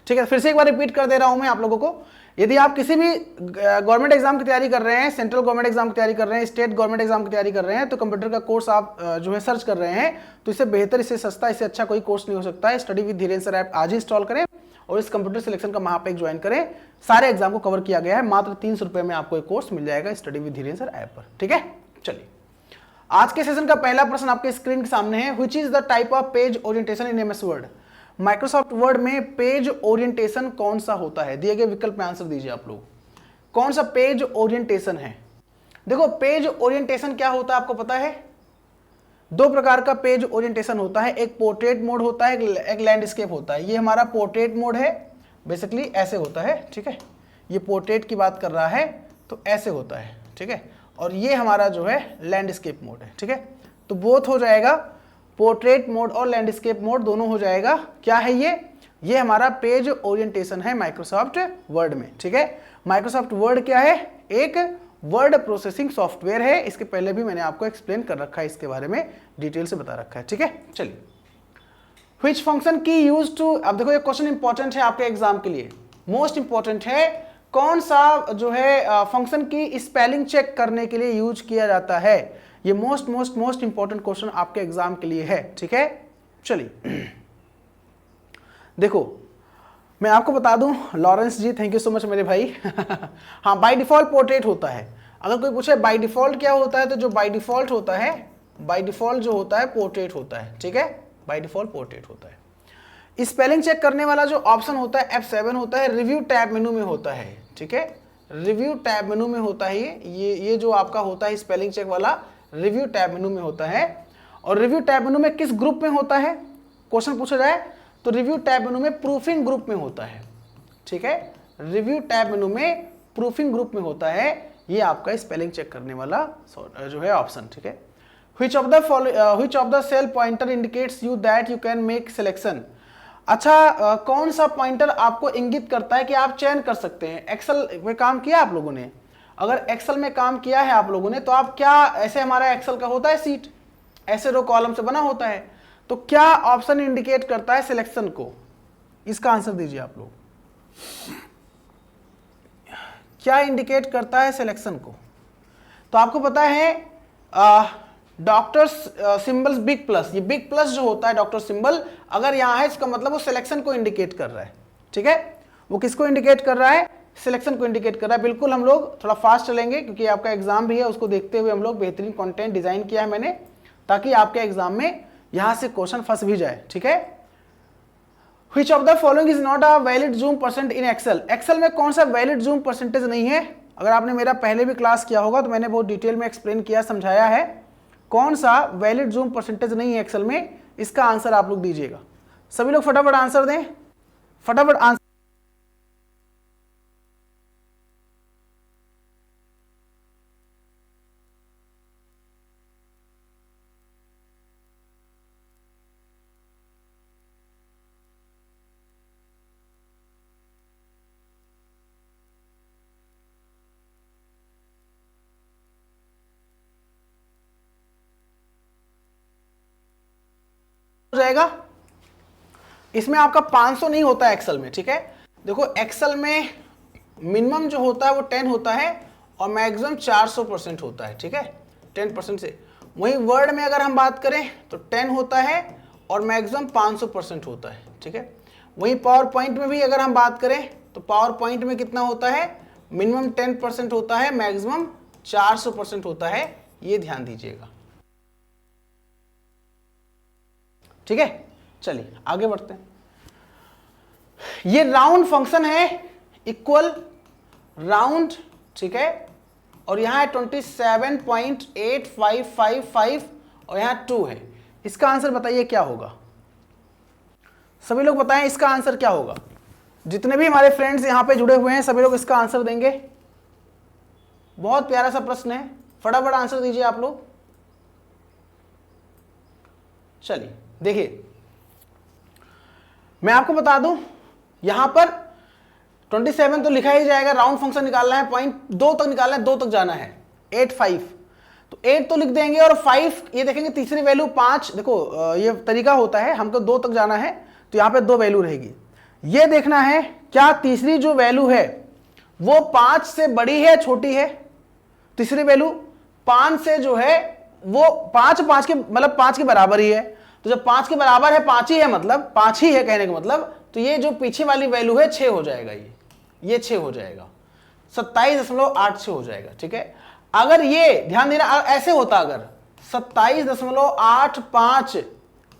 ठीक है, फिर से एक बार रिपीट कर दे रहा हूं मैं आप लोगों को। यदि आप किसी भी गवर्नमेंट एग्जाम की तैयारी कर रहे हैं, सेंट्रल गवर्नमेंट एग्जाम की तैयारी कर रहे हैं, स्टेट गवर्नमेंट एग्जाम की तैयारी कर रहे हैं, तो कंप्यूटर का कोर्स आप जो है सर्च कर रहे हैं, तो इससे बेहतर, इससे सस्ता, इससे अच्छा कोई कोर्स नहीं हो सकता है। Study with Dhirendra sir app आज ही इंस्टॉल करें और इस कंप्यूटर सिलेक्शन का महापैक ज्वाइन करें। सारे एग्जाम को कवर किया गया है, मात्र 300 रुपए में आपको एक कोर्स मिल जाएगा study with Dhirendra sir app पर। ठीक है, चलिए आज के सेशन का पहला प्रश्न आपके स्क्रीन के सामने है। Which is the type of page orientation in MS word? Microsoft word में पेज ओरिएंटेशन कौन सा होता है? दिए गए विकल्प में आंसर दीजिए आप लोग, कौन सा पेज ओरिएंटेशन है? देखो पेज ओरिएंटेशन क्या होता है आपको पता है? दो प्रकार का पेज ओरिएंटेशन होता है, एक पोर्ट्रेट मोड होता है, एक लैंडस्केप होता है। ये हमारा पोर्ट्रेट मोड है, बेसिकली ऐसे होता है। ठीक है, ये पोर्ट्रेट की बात कर रहा है तो ऐसे होता है। ठीक है, और ये हमारा जो है लैंडस्केप मोड है। ठीक है, तो बोथ हो जाएगा, पोर्ट्रेट मोड और लैंडस्केप मोड दोनों हो जाएगा। क्या है ये हमारा पेज ओरिएंटेशन है माइक्रोसॉफ्ट वर्ड में। ठीक है, माइक्रोसॉफ्ट वर्ड क्या है? एक वर्ड प्रोसेसिंग सॉफ्टवेयर है। इसके पहले भी मैंने आपको एक्सप्लेन कर रखा है, इसके बारे में डिटेल से बता रखा है। ठीक है, चलिए व्हिच फंक्शन की यूज टू, अब देखो ये क्वेश्चन इंपॉर्टेंट है आपके एग्जाम के लिए, मोस्ट इंपॉर्टेंट है। कौन सा जो है फंक्शन की स्पेलिंग चेक करने के लिए यूज किया जाता है? ये मोस्ट इंपॉर्टेंट क्वेश्चन आपके एग्जाम के लिए है। ठीक है, चलिए देखो मैं आपको बता दूं, Lawrence ji thank you so much मेरे भाई हाँ, बाय डिफॉल्ट पोर्ट्रेट होता है। अगर कोई पूछे बाय डिफॉल्ट क्या होता है, तो जो बाय डिफॉल्ट होता है, बाय डिफॉल्ट जो होता है पोर्ट्रेट होता है। ठीक है, बाय डिफॉल्ट पोर्ट्रेट होता है। स्पेलिंग चेक करने वाला जो ऑप्शन होता है F7 होता है, रिव्यू टैब मेनू में होता है। ठीक है, रिव्यू टैब मेनू में होता है ये जो आपका होता है स्पेलिंग चेक वाला, रिव्यू टैब मेनू में होता है। और रिव्यू टैब मेनू में किस ग्रुप में होता है, क्वेश्चन पूछा जाए तो रिव्यू टैब मेनू में प्रूफिंग ग्रुप में होता है। ठीक है, रिव्यू टैब मेनू में प्रूफिंग ग्रुप में होता है ये आपका स्पेलिंग चेक करने वाला जो है ऑप्शन। ठीक है, which of the cell pointer indicates you that you can make selection? अच्छा, कौन सा पॉइंटर आपको इंगित करता है कि आप चयन कर सकते हैं? एक्सेल में काम किया आप लोगों ने? अगर एक्सेल में काम किया है आप लोगों ने तो आप क्या, ऐसे हमारा एक्सेल का होता है सीट, ऐसे रो कॉलम से बना होता है, तो क्या ऑप्शन इंडिकेट करता है सिलेक्शन को? इसका आंसर दीजिए आप लोग, क्या इंडिकेट करता है सिलेक्शन को? तो आपको पता है डॉक्टर सिंबल्स बिग प्लस, ये बिग प्लस जो होता है डॉक्टर सिंबल, अगर यहां है इसका मतलब वो सिलेक्शन को इंडिकेट कर रहा है। ठीक है, वो किसको इंडिकेट कर रहा है? सिलेक्शन को इंडिकेट कर रहा है। बिल्कुल, हम लोग थोड़ा फास्ट चलेंगे क्योंकि आपका एग्जाम भी है, उसको देखते हुए हम लोग बेहतरीन कंटेंट डिजाइन किया है मैंने, ताकि आपके एग्जाम में यहां से क्वेश्चन फंस भी जाए। ठीक है, which of the following is not a valid zoom percent in Excel? Excel में कौन सा वैलिड जूम परसेंटेज नहीं है? अगर आपने मेरा पहले भी क्लास किया होगा तो मैंने बहुत डिटेल में एक्सप्लेन किया, समझाया है कौन सा वैलिड जूम परसेंटेज नहीं है एक्सेल में। इसका आंसर आप लोग दीजिएगा, सभी लोग फटाफट आंसर दें, फटाफट आंसर। जाएगा इसमें आपका 500 नहीं होता है एक्सेल में। ठीक है, देखो एक्सेल में मिनिमम जो होता है वो 10 होता है और मैक्सिमम 400% होता है। ठीक है, 10% से। वहीं वर्ड में अगर हम बात करें तो 10 होता है और मैक्सिमम 500% होता है। ठीक है, वहीं पावर पॉइंट में भी अगर हम बात करें तो पावर पॉइंट में कितना होता है? मिनिमम 10% होता है, मैक्सिमम 400% होता है। ये ध्यान दीजिएगा। ठीक है, चलिए आगे बढ़ते हैं। ये राउंड फंक्शन है, इक्वल राउंड। ठीक है, और यहां है 27.8555 और यहां 2 है। इसका आंसर बताइए क्या होगा? सभी लोग बताएं इसका आंसर क्या होगा? जितने भी हमारे फ्रेंड्स यहां पे जुड़े हुए हैं सभी लोग इसका आंसर देंगे। बहुत प्यारा सा प्रश्न है, फटाफट आंसर दीजिए आप लोग। चलिए देखिए, मैं आपको बता दूं यहां पर 27 तो लिखा ही जाएगा, राउंड फंक्शन निकालना है, पॉइंट 2 तक निकालना है, 2 तक जाना है, 85 तो 8 तो लिख देंगे और 5 ये देखेंगे तीसरी वैल्यू 5। देखो ये तरीका होता है, हमको 2 तक जाना है तो यहां पे 2 वैल्यू रहेगी। ये देखना है क्या तीसरी जो वैल्यू है वो 5 से बड़ी है छोटी है। तीसरी वैल्यू 5 से जो है वो 5 के मतलब 5 के बराबर ही है। तो जब 5 के बराबर है 5 ही है, मतलब 5 ही है कहने का मतलब, तो ये जो पीछे वाली वैल्यू है 6 हो जाएगा, ये 6 हो जाएगा, 27.86 हो जाएगा। ठीक है, अगर ये ध्यान देना ऐसे होता, अगर 27.85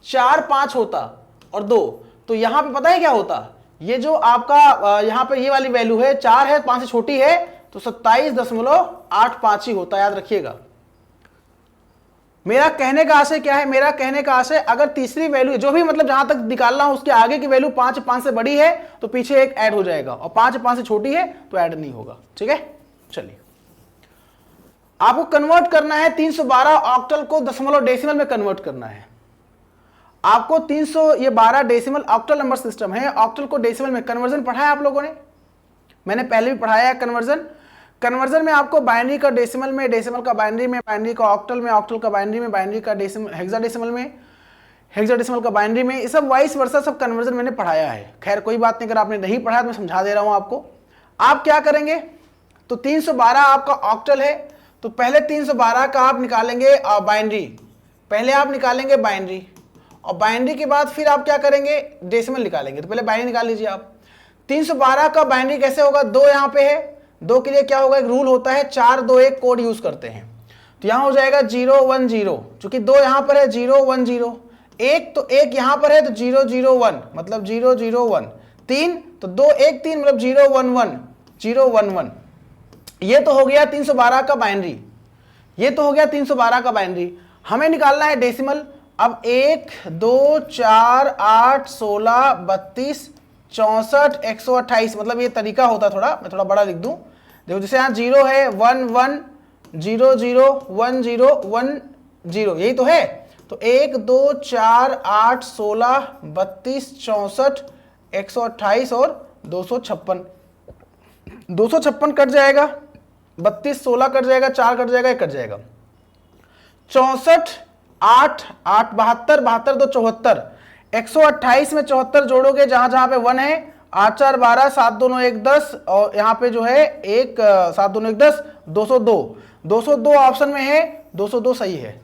4 5 होता और 2, तो यहां पे पता है क्या होता, ये जो आपका यहां पे ये वाली वैल्यू है 4 है, 5 से छोटी है, तो 27.85 ही होता, याद रखिएगा। मेरा कहने का आशय क्या है, मेरा कहने का आशय अगर तीसरी वैल्यू जो भी मतलब जहां तक निकालना हो उसके आगे की वैल्यू 5 से बड़ी है तो पीछे एक ऐड हो जाएगा, और 5 से छोटी है तो ऐड नहीं होगा। ठीक है, चलिए आपको कन्वर्ट करना है 312 ऑक्टल को दशमलव डेसिमल में कन्वर्ट करना है आपको। 312 डेसिमल ऑक्टल नंबर सिस्टम है, ऑक्टल को डेसिमल में कन्वर्जन पढ़ाया आप लोगों ने, मैंने पहले भी पढ़ाया है कन्वर्जन। कन्वर्जन में आपको बाइनरी का डेसिमल में, डेसिमल का बाइनरी में, बाइनरी का ऑक्टल में, ऑक्टल का बाइनरी में, बाइनरी का डेसिमल हेक्साडेसिमल में, हेक्साडेसिमल का बाइनरी में, ये सब वाइस वर्सा सब कन्वर्जन मैंने पढ़ाया है। खैर कोई बात नहीं, अगर आपने नहीं पढ़ा तो मैं समझा दे रहा हूं आपको। आप क्या करेंगे, तो 312 आपका ऑक्टल है, तो पहले 312 का आप निकालेंगे बाइनरी, पहले आप निकालेंगे बाइनरी, और बाइनरी के बाद फिर आप क्या करेंगे, डेसिमल निकालेंगे। तो पहले बाइनरी निकाल लीजिए आप। 312 का बाइनरी कैसे होगा, 2 यहाँ पे है, 2 के लिए क्या होगा, एक रूल होता है 4 2 1 कोड यूज करते हैं, तो यहां हो जाएगा 0 1 0, चूंकि 2 यहां पर है 0 1 0, 1 तो 1 यहां पर है तो 0 0 1 मतलब 0 0 1, 3 तो 2 1 3 मतलब 0 1 1 0 1 1। ये तो हो गया 312 का बाइनरी, ये तो हो गया 312 का बाइनरी। हमें निकालना है डेसिमल। अब 1 2 4 8 16 32 64 128, मतलब ये तरीका होता थोड़ा, मैं थोड़ा बड़ा लिख दूं। देखो जैसे यहाँ 0 है 1 1 0 0 1 0 1 0, यही तो है। तो 1 2 4 8 16 32 64 128 और 256, 256 कट जाएगा, 32 16 कट जाएगा, 4 कट जाएगा, 1 कट जाएगा, 64 8 8 72 72 2 74, 128 में 74 जोड़ोगे जहां जहां पे 1 है, 8 4 12 7 2 9 1 10, और यहाँ पे जो है 1 7 2 9 1 10, 202, 202 ऑप्शन में है, 202 सही है,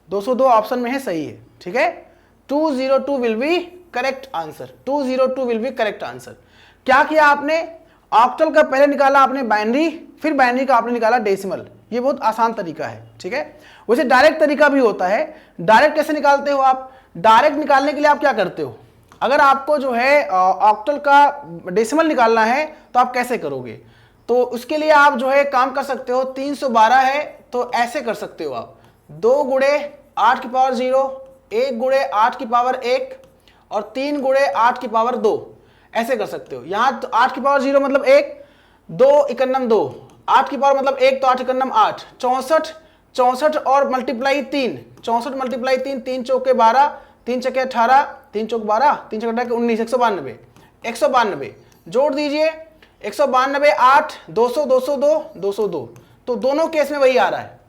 202 ऑप्शन में है, सही है। ठीक है, 202 will be correct answer, 202 will be correct answer. क्या किया आपने, ऑक्टल का पहले निकाला आपने बाइनरी, फिर बाइनरी का आपने निकाला डेसिमल। ये बहुत आसान तरीका है। ठीक है, वैसे डायरेक्ट तरीका भी होता है। डायरेक्ट कैसे निकालते हो आप, डायरेक्ट निकालने के लिए आप क्या करते हो, अगर आपको जो है ऑक्टल का डेसिमल निकालना है तो आप कैसे करोगे, तो उसके लिए आप जो है काम कर सकते हो, 312 है तो ऐसे कर सकते हो आप, 2 गुणे 8 की पावर 0, 1 गुणे 8 की पावर 1 और 3 गुणे 8 की पावर 2, ऐसे कर सकते हो। यहाँ तो 8 की पावर 0 मतलब 1, 2 इकन्नम 2, 8 की पावर मतलब 1 तो 8 इकन्नम 8, 64 64 और मल्टीप्लाई 3, 64 मल्टीप्लाई 3, 3 चौके 12, 3 चौके 18, 3 चौक 12, 3 चौके 19, 192, 192 जोड़ दीजिए, 192 8 200 202 202, तो दोनों केस में वही आ रहा है,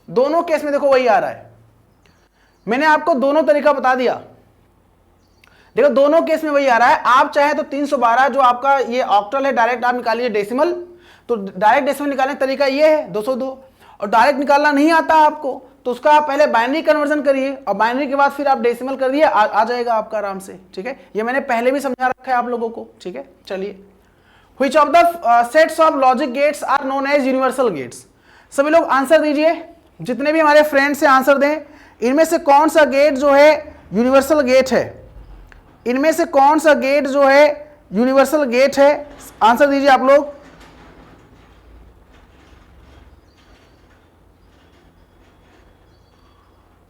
दोनों केस में देखो वही आ रहा है। मैंने आपको दोनों तरीका बता दिया, देखो दोनों केस में वही आ रहा है। आप चाहे तो 312 जो आपका ये ऑक्टल है डायरेक्ट आप निकालिए डेसिमल, तो डायरेक्ट डेसिमल निकालने का तरीका ये है 202, और डायरेक्ट निकालना नहीं आता आपको तो उसका आप पहले बाइनरी कन्वर्जन करिए और बाइनरी के बाद फिर आप डेसिमल कर दिए, आ जाएगा आपका आराम से। ठीक है, ये मैंने पहले भी समझा रखा है आप लोगों को। ठीक है, चलिए, which of the sets of logic gates are known as universal gates. सभी लोग आंसर दीजिए, जितने भी हमारे फ्रेंड्स से आंसर दें, इनमें से कौन सा गेट जो है यूनिवर्सल गेट है, इनमें से कौन सा गेट जो है यूनिवर्सल गेट है, आंसर दीजिए आप लोग।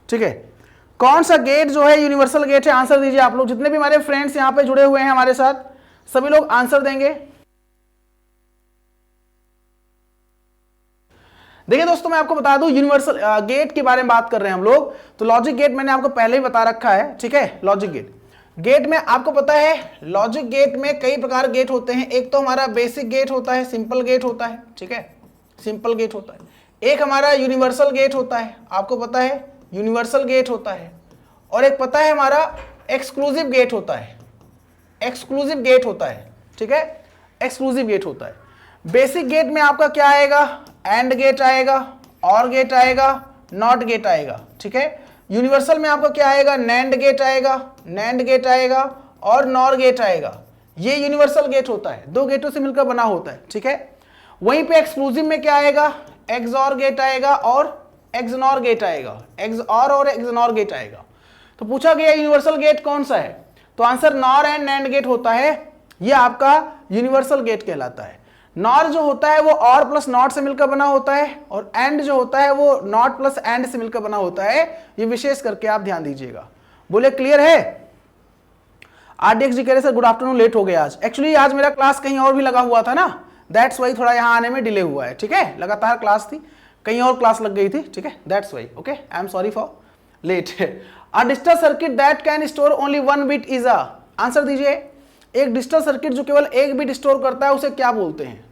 ठीक है, कौन सा गेट जो है यूनिवर्सल गेट है, आंसर दीजिए आप लोग। जितने भी हमारे फ्रेंड्स यहां पे जुड़े हुए हैं हमारे साथ, सभी लोग आंसर देंगे। देखिए दोस्तों, मैं आपको बता दूं यूनिवर्सल गेट के बारे में बात कर रहे हैं हम लोग, तो लॉजिक गेट मैंने आपको पहले ही बता रखा है। ठीक है, लॉजिक गेट में आपको पता है, लॉजिक गेट में कई प्रकार गेट होते हैं। एक तो हमारा बेसिक गेट होता है, सिंपल गेट होता है। ठीक है, सिंपल गेट होता है। एक हमारा यूनिवर्सल गेट होता है, आपको पता है यूनिवर्सल गेट होता है। और एक पता है हमारा एक्सक्लूसिव गेट होता है, एक्सक्लूसिव गेट होता है, ठीक है, एक्सक्लूसिव गेट होता है। बेसिक गेट में आपका क्या आएगा, एंड गेट आएगा, और गेट आएगा, नॉट गेट आएगा, ठीक है। यूनिवर्सल में आपका क्या आएगा, नैंड गेट आएगा, नैंड गेट आएगा और नॉर गेट आएगा। ये यूनिवर्सल गेट होता है, दो गेटों से मिलकर बना होता है, ठीक है। वहीं पे एक्सक्लूसिव में क्या आएगा, एक्सऑर गेट आएगा और एक्सनॉर गेट आएगा, एक्सऑर और एक्सनॉर गेट आएगा। तो पूछा गया यूनिवर्सल गेट कौन सा है, तो answer NOR and NAND gate होता है। ये आपका यूनिवर्सल गेट कहलाता है। नॉर जो होता है वो और प्लस नॉट से मिलकर बना होता है, और एंड जो होता है वो नॉट प्लस एंड से मिलकर बना होता है। ये विशेष करके आप ध्यान दीजिएगा। बोले क्लियर है? आरडीएक्स जी कह रहे सर गुड आफ्टरनून, लेट हो गया आज। एक्चुअली आज मेरा क्लास कहीं और भी लगा हुआ था ना, दैट्स वाई थोड़ा यहाँ आने में डिले हुआ है, ठीक है। लगातार क्लास थी, कहीं और क्लास लग गई थी, ठीक है, that's why. Okay, I am sorry for late. A digital circuit that can store only 1 bit is a, answer दीजिए। एक डिजिटल सर्किट जो केवल 1 बिट स्टोर करता है उसे क्या बोलते हैं?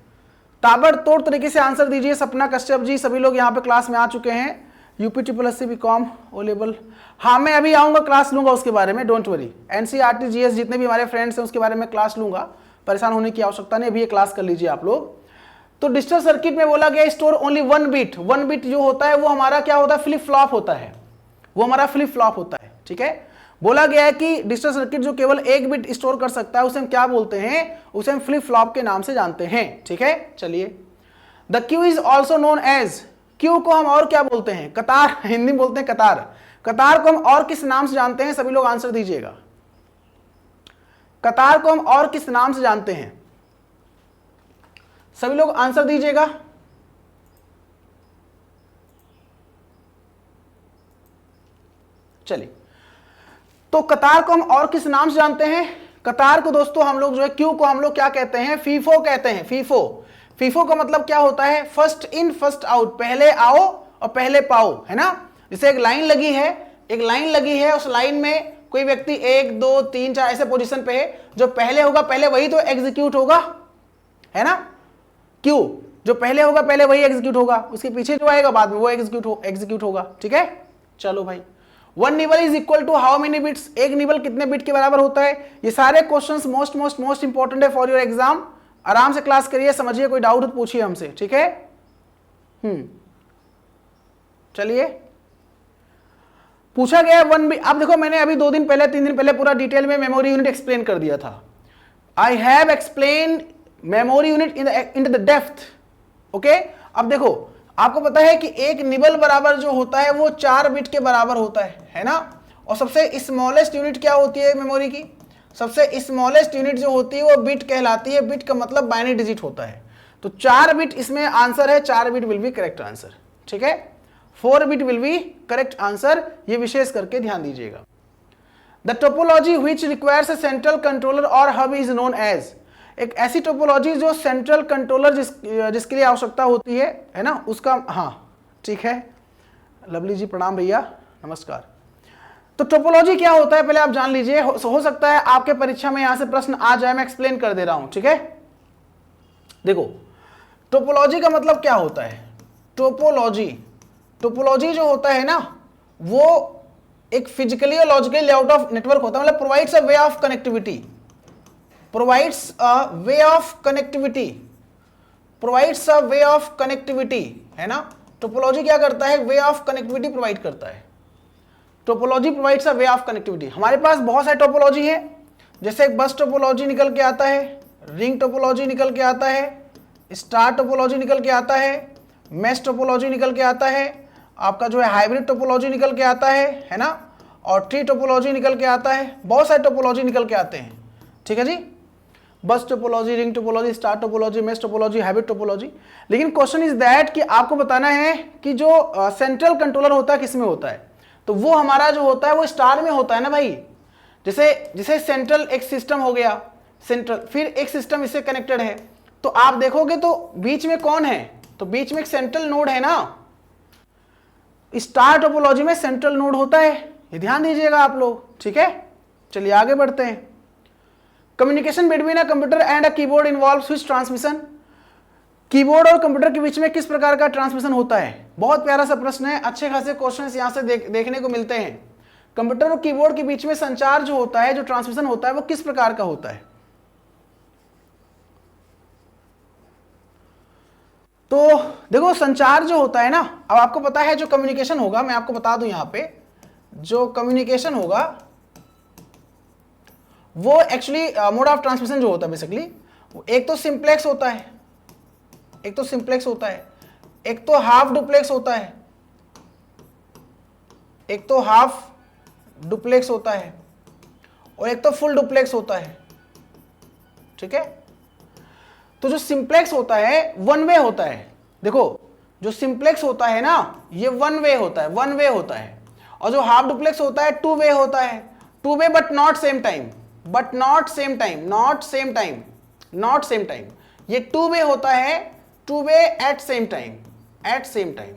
ताबड़तोड़ तरीके से आंसर दीजिए। सपना कश्यप जी, सभी लोग यहाँ पे क्लास में आ चुके हैं। UP triple BCom O level, हाँ मैं अभी आऊँगा, क्लास लूंगा उसके बारे में, डोंट वरी। एनसीईआरटी जीएस जितने भी हमारे फ्रेंड्स हैं उसके बारे में क्लास लूंगा, परेशान होने की आवश्यकता नहीं, अभी ये क्लास कर लीजिए आप लोग। तो डिजिटल सर्किट में बोला गया स्टोर ओनली 1 बिट। 1 बिट जो होता है वो हमारा क्या होता है, फ्लिप फ्लॉप होता है, वो हमारा फ्लिप फ्लॉप होता है, ठीक है। बोला गया है कि डिजिटल सर्किट जो केवल 1 बिट स्टोर कर सकता है उसे हम क्या बोलते हैं, उसे हम फ्लिप फ्लॉप के नाम से जानते हैं, ठीक है। चलिए, the Q is also known as, Q को हम और क्या बोलते हैं, कतार, हिंदी में बोलते हैं कतार। कतार को हम और किस नाम से जानते हैं, सभी लोग आंसर दीजिएगा। कतार को हम और किस नाम से जानते हैं, सभी लोग आंसर दीजिएगा। चलिए, तो कतार को हम और किस नाम से जानते हैं? कतार को दोस्तों हम लोग जो है, क्यू को हम लोग क्या कहते हैं, फीफो कहते हैं। फीफो, फीफो का मतलब क्या होता है, फर्स्ट इन फर्स्ट आउट, पहले आओ और पहले पाओ, है ना। जैसे एक लाइन लगी है, एक लाइन लगी है, उस लाइन में कोई व्यक्ति 1 2 3 4 ऐसे पोजीशन पे है, जो पहले होगा पहले वही तो एग्जीक्यूट होगा, है ना। क्यू जो पहले होगा पहले वही एग्जीक्यूट होगा, उसके पीछे जो आएगा बाद में वो एग्जीक्यूट होगा, ठीक है। चलो भाई, 1 nibble is equal to how many bits, एक निबल कितने बिट के बराबर होता है? ये सारे क्वेश्चंस मोस्ट इंपॉर्टेंट है फॉर योर एग्जाम। आराम से क्लास करिए, समझिए, कोई डाउट तो पूछिए हमसे, ठीक है। चलिए, पूछा गया 1 बिट। अब देखो, मैंने अभी 2 दिन पहले 3 दिन पहले पूरा डिटेल में मेमोरी यूनिट एक्सप्लेन कर दिया था। I have explain memory unit in the depth, okay. अब देखो, आपको पता है कि एक निबल बराबर जो होता है वो 4 बिट के बराबर होता है ना। और सबसे स्मॉलेस्ट यूनिट क्या होती है मेमोरी की? सबसे स्मॉलेस्ट यूनिट जो होती है वो बिट कहलाती है। बिट का मतलब बाइनरी डिजिट होता है। तो 4 बिट इसमें आंसर है, 4 bit will be correct answer, ठीक है। 4 bit will be correct answer, ये विशेष करके ध्यान दीजिएगा। The topology which requires a central controller और हब इज नोन एज, एक ऐसी टोपोलॉजी जो सेंट्रल कंट्रोलर जिसके लिए आवश्यकता होती है ना, उसका, हाँ ठीक है। लवली जी प्रणाम भैया, नमस्कार। तो टोपोलॉजी क्या होता है पहले आप जान लीजिए। हो सकता है आपके परीक्षा में यहां से प्रश्न आ जाए, मैं एक्सप्लेन कर दे रहा हूं, ठीक है। देखो, टोपोलॉजी का मतलब क्या होता है? टोपोलॉजी जो होता है ना, वो एक फिजिकली और लॉजिकली लेआउट ऑफ नेटवर्क होता है, मतलब provides a way of connectivity, provides a way of connectivity, provides a way of connectivity, है ना। टोपोलॉजी क्या करता है? वे ऑफ कनेक्टिविटी प्रोवाइड करता है। Topology provides a way of connectivity. हमारे पास बहुत सारे टोपोलॉजी है, जैसे एक बस टोपोलॉजी निकल के आता है, रिंग टोपोलॉजी निकल के आता है, स्टार टोपोलॉजी निकल के आता है, मेश टोपोलॉजी निकल के आता है, आपका जो है हाइब्रिड टोपोलॉजी निकल के आता है ना, और ट्री टोपोलॉजी निकल के आता है। बहुत सारे टोपोलॉजी निकल के आते हैं, ठीक है जी। Bus topology, ring topology, star topology, mesh topology, hybrid topology. लेकिन क्वेश्चन इज दैट कि आपको बताना है कि जो सेंट्रल कंट्रोलर होता है किसमें होता है, तो वो हमारा जो होता है वो स्टार में होता है ना भाई। जैसे सेंट्रल एक सिस्टम हो गया, सेंट्रल, फिर एक सिस्टम इससे कनेक्टेड है, तो आप देखोगे तो बीच में कौन है? तो बीच में एक सेंट्रल नोड है ना। स्टार टोपोलॉजी में सेंट्रल नोड होता है, ये ध्यान दीजिएगा आप लोग, ठीक है। चलिए आगे बढ़ते हैं। Communication between a computer and a keyboard involves which transmission, keyboard और कंप्यूटर के बीच में किस प्रकार का ट्रांसमिशन होता है? बहुत प्यारा सा प्रश्न है, अच्छे खासे क्वेश्चंस यहां से देखने को मिलते हैं। कंप्यूटर और कीबोर्ड के बीच में संचार जो होता है, जो ट्रांसमिशन होता है, वो किस प्रकार का होता है? तो देखो संचार जो होता है ना, अब आपको पता है जो कम्युनिकेशन होगा, मैं आपको बता दूं यहां पे, जो कम्युनिकेशन होगा वो एक्चुअली मोड ऑफ ट्रांसमिशन जो होता है बेसिकली, एक तो सिंप्लेक्स होता है, एक तो सिंप्लेक्स होता है, एक तो हाफ डुप्लेक्स होता है, एक तो हाफ डुप्लेक्स होता है, और एक तो फुल डुप्लेक्स होता है। ठीक है, तो जो सिंप्लेक्स होता है वन वे होता है। देखो जो सिंप्लेक्स होता है ना, ये वन वे होता है, वन वे होता है, और जो हाफ डुप्लेक्स होता है टू वे होता है, two way but not same time, but not same time, not same time, not same time. ये टू वे होता है, two way at same time, at same time.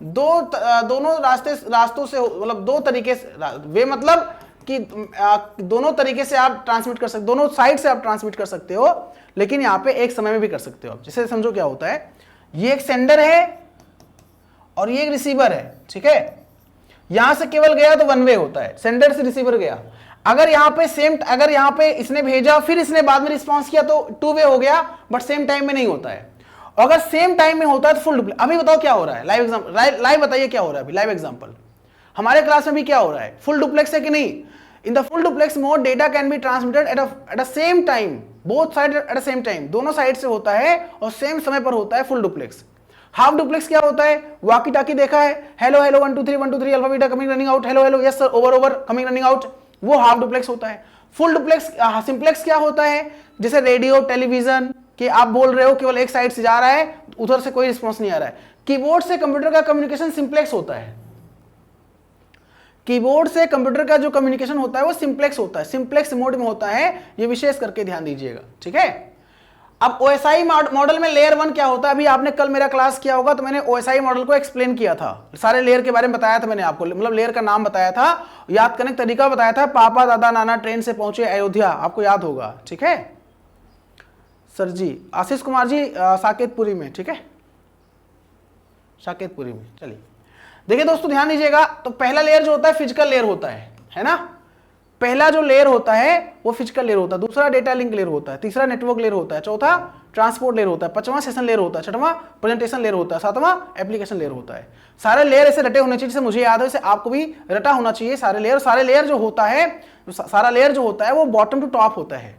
दोनों रास्तों से, मतलब दो तरीके से, वे मतलब कि दोनों तरीके से आप ट्रांसमिट कर सकते, दोनों साइड से आप ट्रांसमिट कर सकते हो, लेकिन यहां पे एक समय में भी कर सकते हो आप। जैसे समझो क्या होता है, ये एक सेंडर है और ये एक रिसीवर है। ठीक है, यहां से केवल गया तो वन वे होता है, सेंडर से रिसीवर गया। अगर यहां पे इसने भेजा फिर इसने बाद में रिस्पॉन्स किया तो टू वे हो गया, बट सेम टाइम में नहीं होता है। अगर सेम टाइम में होता है तो फुल डुप्लेक्स। अभी बताओ क्या हो रहा है, लाइव एग्जांपल, लाइव बताइए क्या हो रहा है अभी, लाइव एग्जांपल हमारे क्लास में भी क्या हो रहा है, फुल डुप्लेक्स है कि नहीं? In the full duplex mode data can be transmitted at a same time, both side at a same time, दोनों साइड से होता है और सेम समय पर होता है फुल डुप्लेक्स। हाफ डुप्लेक्स क्या होता है? वॉकी टॉकी देखा है, hello hello 1 2 3 alpha beta coming running out, hello hello yes sir over over coming running out, वो हाफ डुप्लेक्स होता है। फुल डुप्लेक्स सिंप्लेक्स क्या होता है? जैसे रेडियो टेलीविजन कि आप बोल रहे हो केवल एक साइड से जा रहा है, उधर से कोई रिस्पॉन्स नहीं आ रहा है। कीबोर्ड से कंप्यूटर का कम्युनिकेशन सिंप्लेक्स होता है, कीबोर्ड से कंप्यूटर का जो कम्युनिकेशन होता है वो सिंप्लेक्स होता है, सिंप्लेक्स मोड में होता है, ये विशेष करके ध्यान दीजिएगा। ठीक है, अब OSI मॉडल में लेयर 1 क्या होता है? अभी आपने कल मेरा क्लास किया होगा तो मैंने OSI मॉडल को एक्सप्लेन किया था, सारे लेयर के बारे में बताया था मैंने आपको, मतलब लेयर का नाम बताया था, याद करने का तरीका बताया था। पापा दादा नाना ट्रेन से पहुंचे अयोध्या, आपको याद होगा। ठीक है सर जी, आशीष कुमार जी साकेतपुरी में। ठीक है, साकेतपुरी में। चलिए देखिए दोस्तों ध्यान दीजिएगा, तो पहला लेयर जो होता है फिजिकल लेयर होता है ना, पहला जो लेयर होता है वो फिजिकल लेयर होता है, दूसरा डेटा लिंक लेयर होता है, तीसरा नेटवर्क लेयर होता है, चौथा ट्रांसपोर्ट लेयर होता है, पांचवा सेशन लेयर होता है, छठवां प्रेजेंटेशन लेयर होता है, सातवां एप्लीकेशन लेयर होता है। सारे लेयर ऐसे रटे होने चाहिए, जैसे मुझे याद है वैसे आपको भी रटा होना चाहिए सारे लेयर। सारे लेयर जो होता है, सारा लेयर जो होता है वो बॉटम टू टॉप होता है।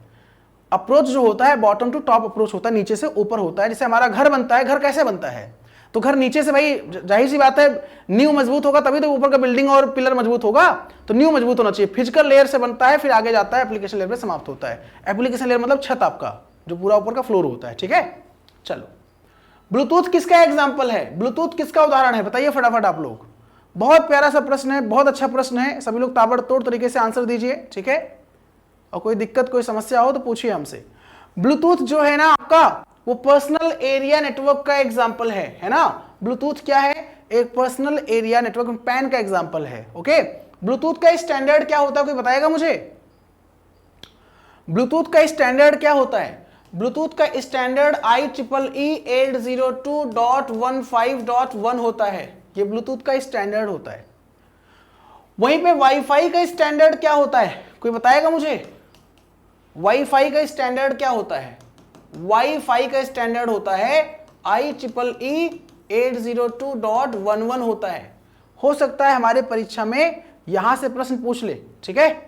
अप्रोच जो होता है बॉटम टू टॉप अप्रोच होता है, नीचे से ऊपर होता है। जैसे हमारा घर बनता है, घर कैसे बनता है? तो घर नीचे से, भाई जाहिर सी बात है नींव मजबूत होगा तभी तो ऊपर का बिल्डिंग और पिलर मजबूत होगा, तो नींव मजबूत होना चाहिए। फिजिकल लेयर से बनता है, फिर आगे जाता है एप्लीकेशन लेयर पे समाप्त होता है। एप्लीकेशन लेयर मतलब छत आपका, जो पूरा ऊपर का फ्लोर होता है। ठीक है, चलो ब्लूटूथ किसका एग्जाम्पल है, ब्लूटूथ किसका उदाहरण है? बताइए फटाफट आप लोग। बहुत प्यारा सा प्रश्न है, बहुत अच्छा प्रश्न है, सभी लोग ताबड़तोड़ तरीके से आंसर दीजिए। ठीक है, और कोई दिक्कत कोई समस्या हो तो पूछिए हमसे। ब्लूटूथ जो है ना आपका, वो पर्सनल एरिया नेटवर्क का एग्जांपल है ना। ब्लूटूथ क्या है? एक पर्सनल एरिया नेटवर्क, पैन का एग्जांपल है। ओके, ब्लूटूथ का स्टैंडर्ड क्या होता है, कोई बताएगा मुझे? ब्लूटूथ का स्टैंडर्ड क्या होता है? ब्लूटूथ का स्टैंडर्ड IEEE 802.15.1 होता है, ये ब्लूटूथ का स्टैंडर्ड होता है। वहीं पे वाईफाई का स्टैंडर्ड क्या होता है, कोई बताएगा मुझे? वाईफाई का स्टैंडर्ड क्या होता है? वाईफाई का स्टैंडर्ड होता है IEEE 802.11 होता है। हो सकता है हमारे परीक्षा में यहां से प्रश्न पूछ ले। ठीक है,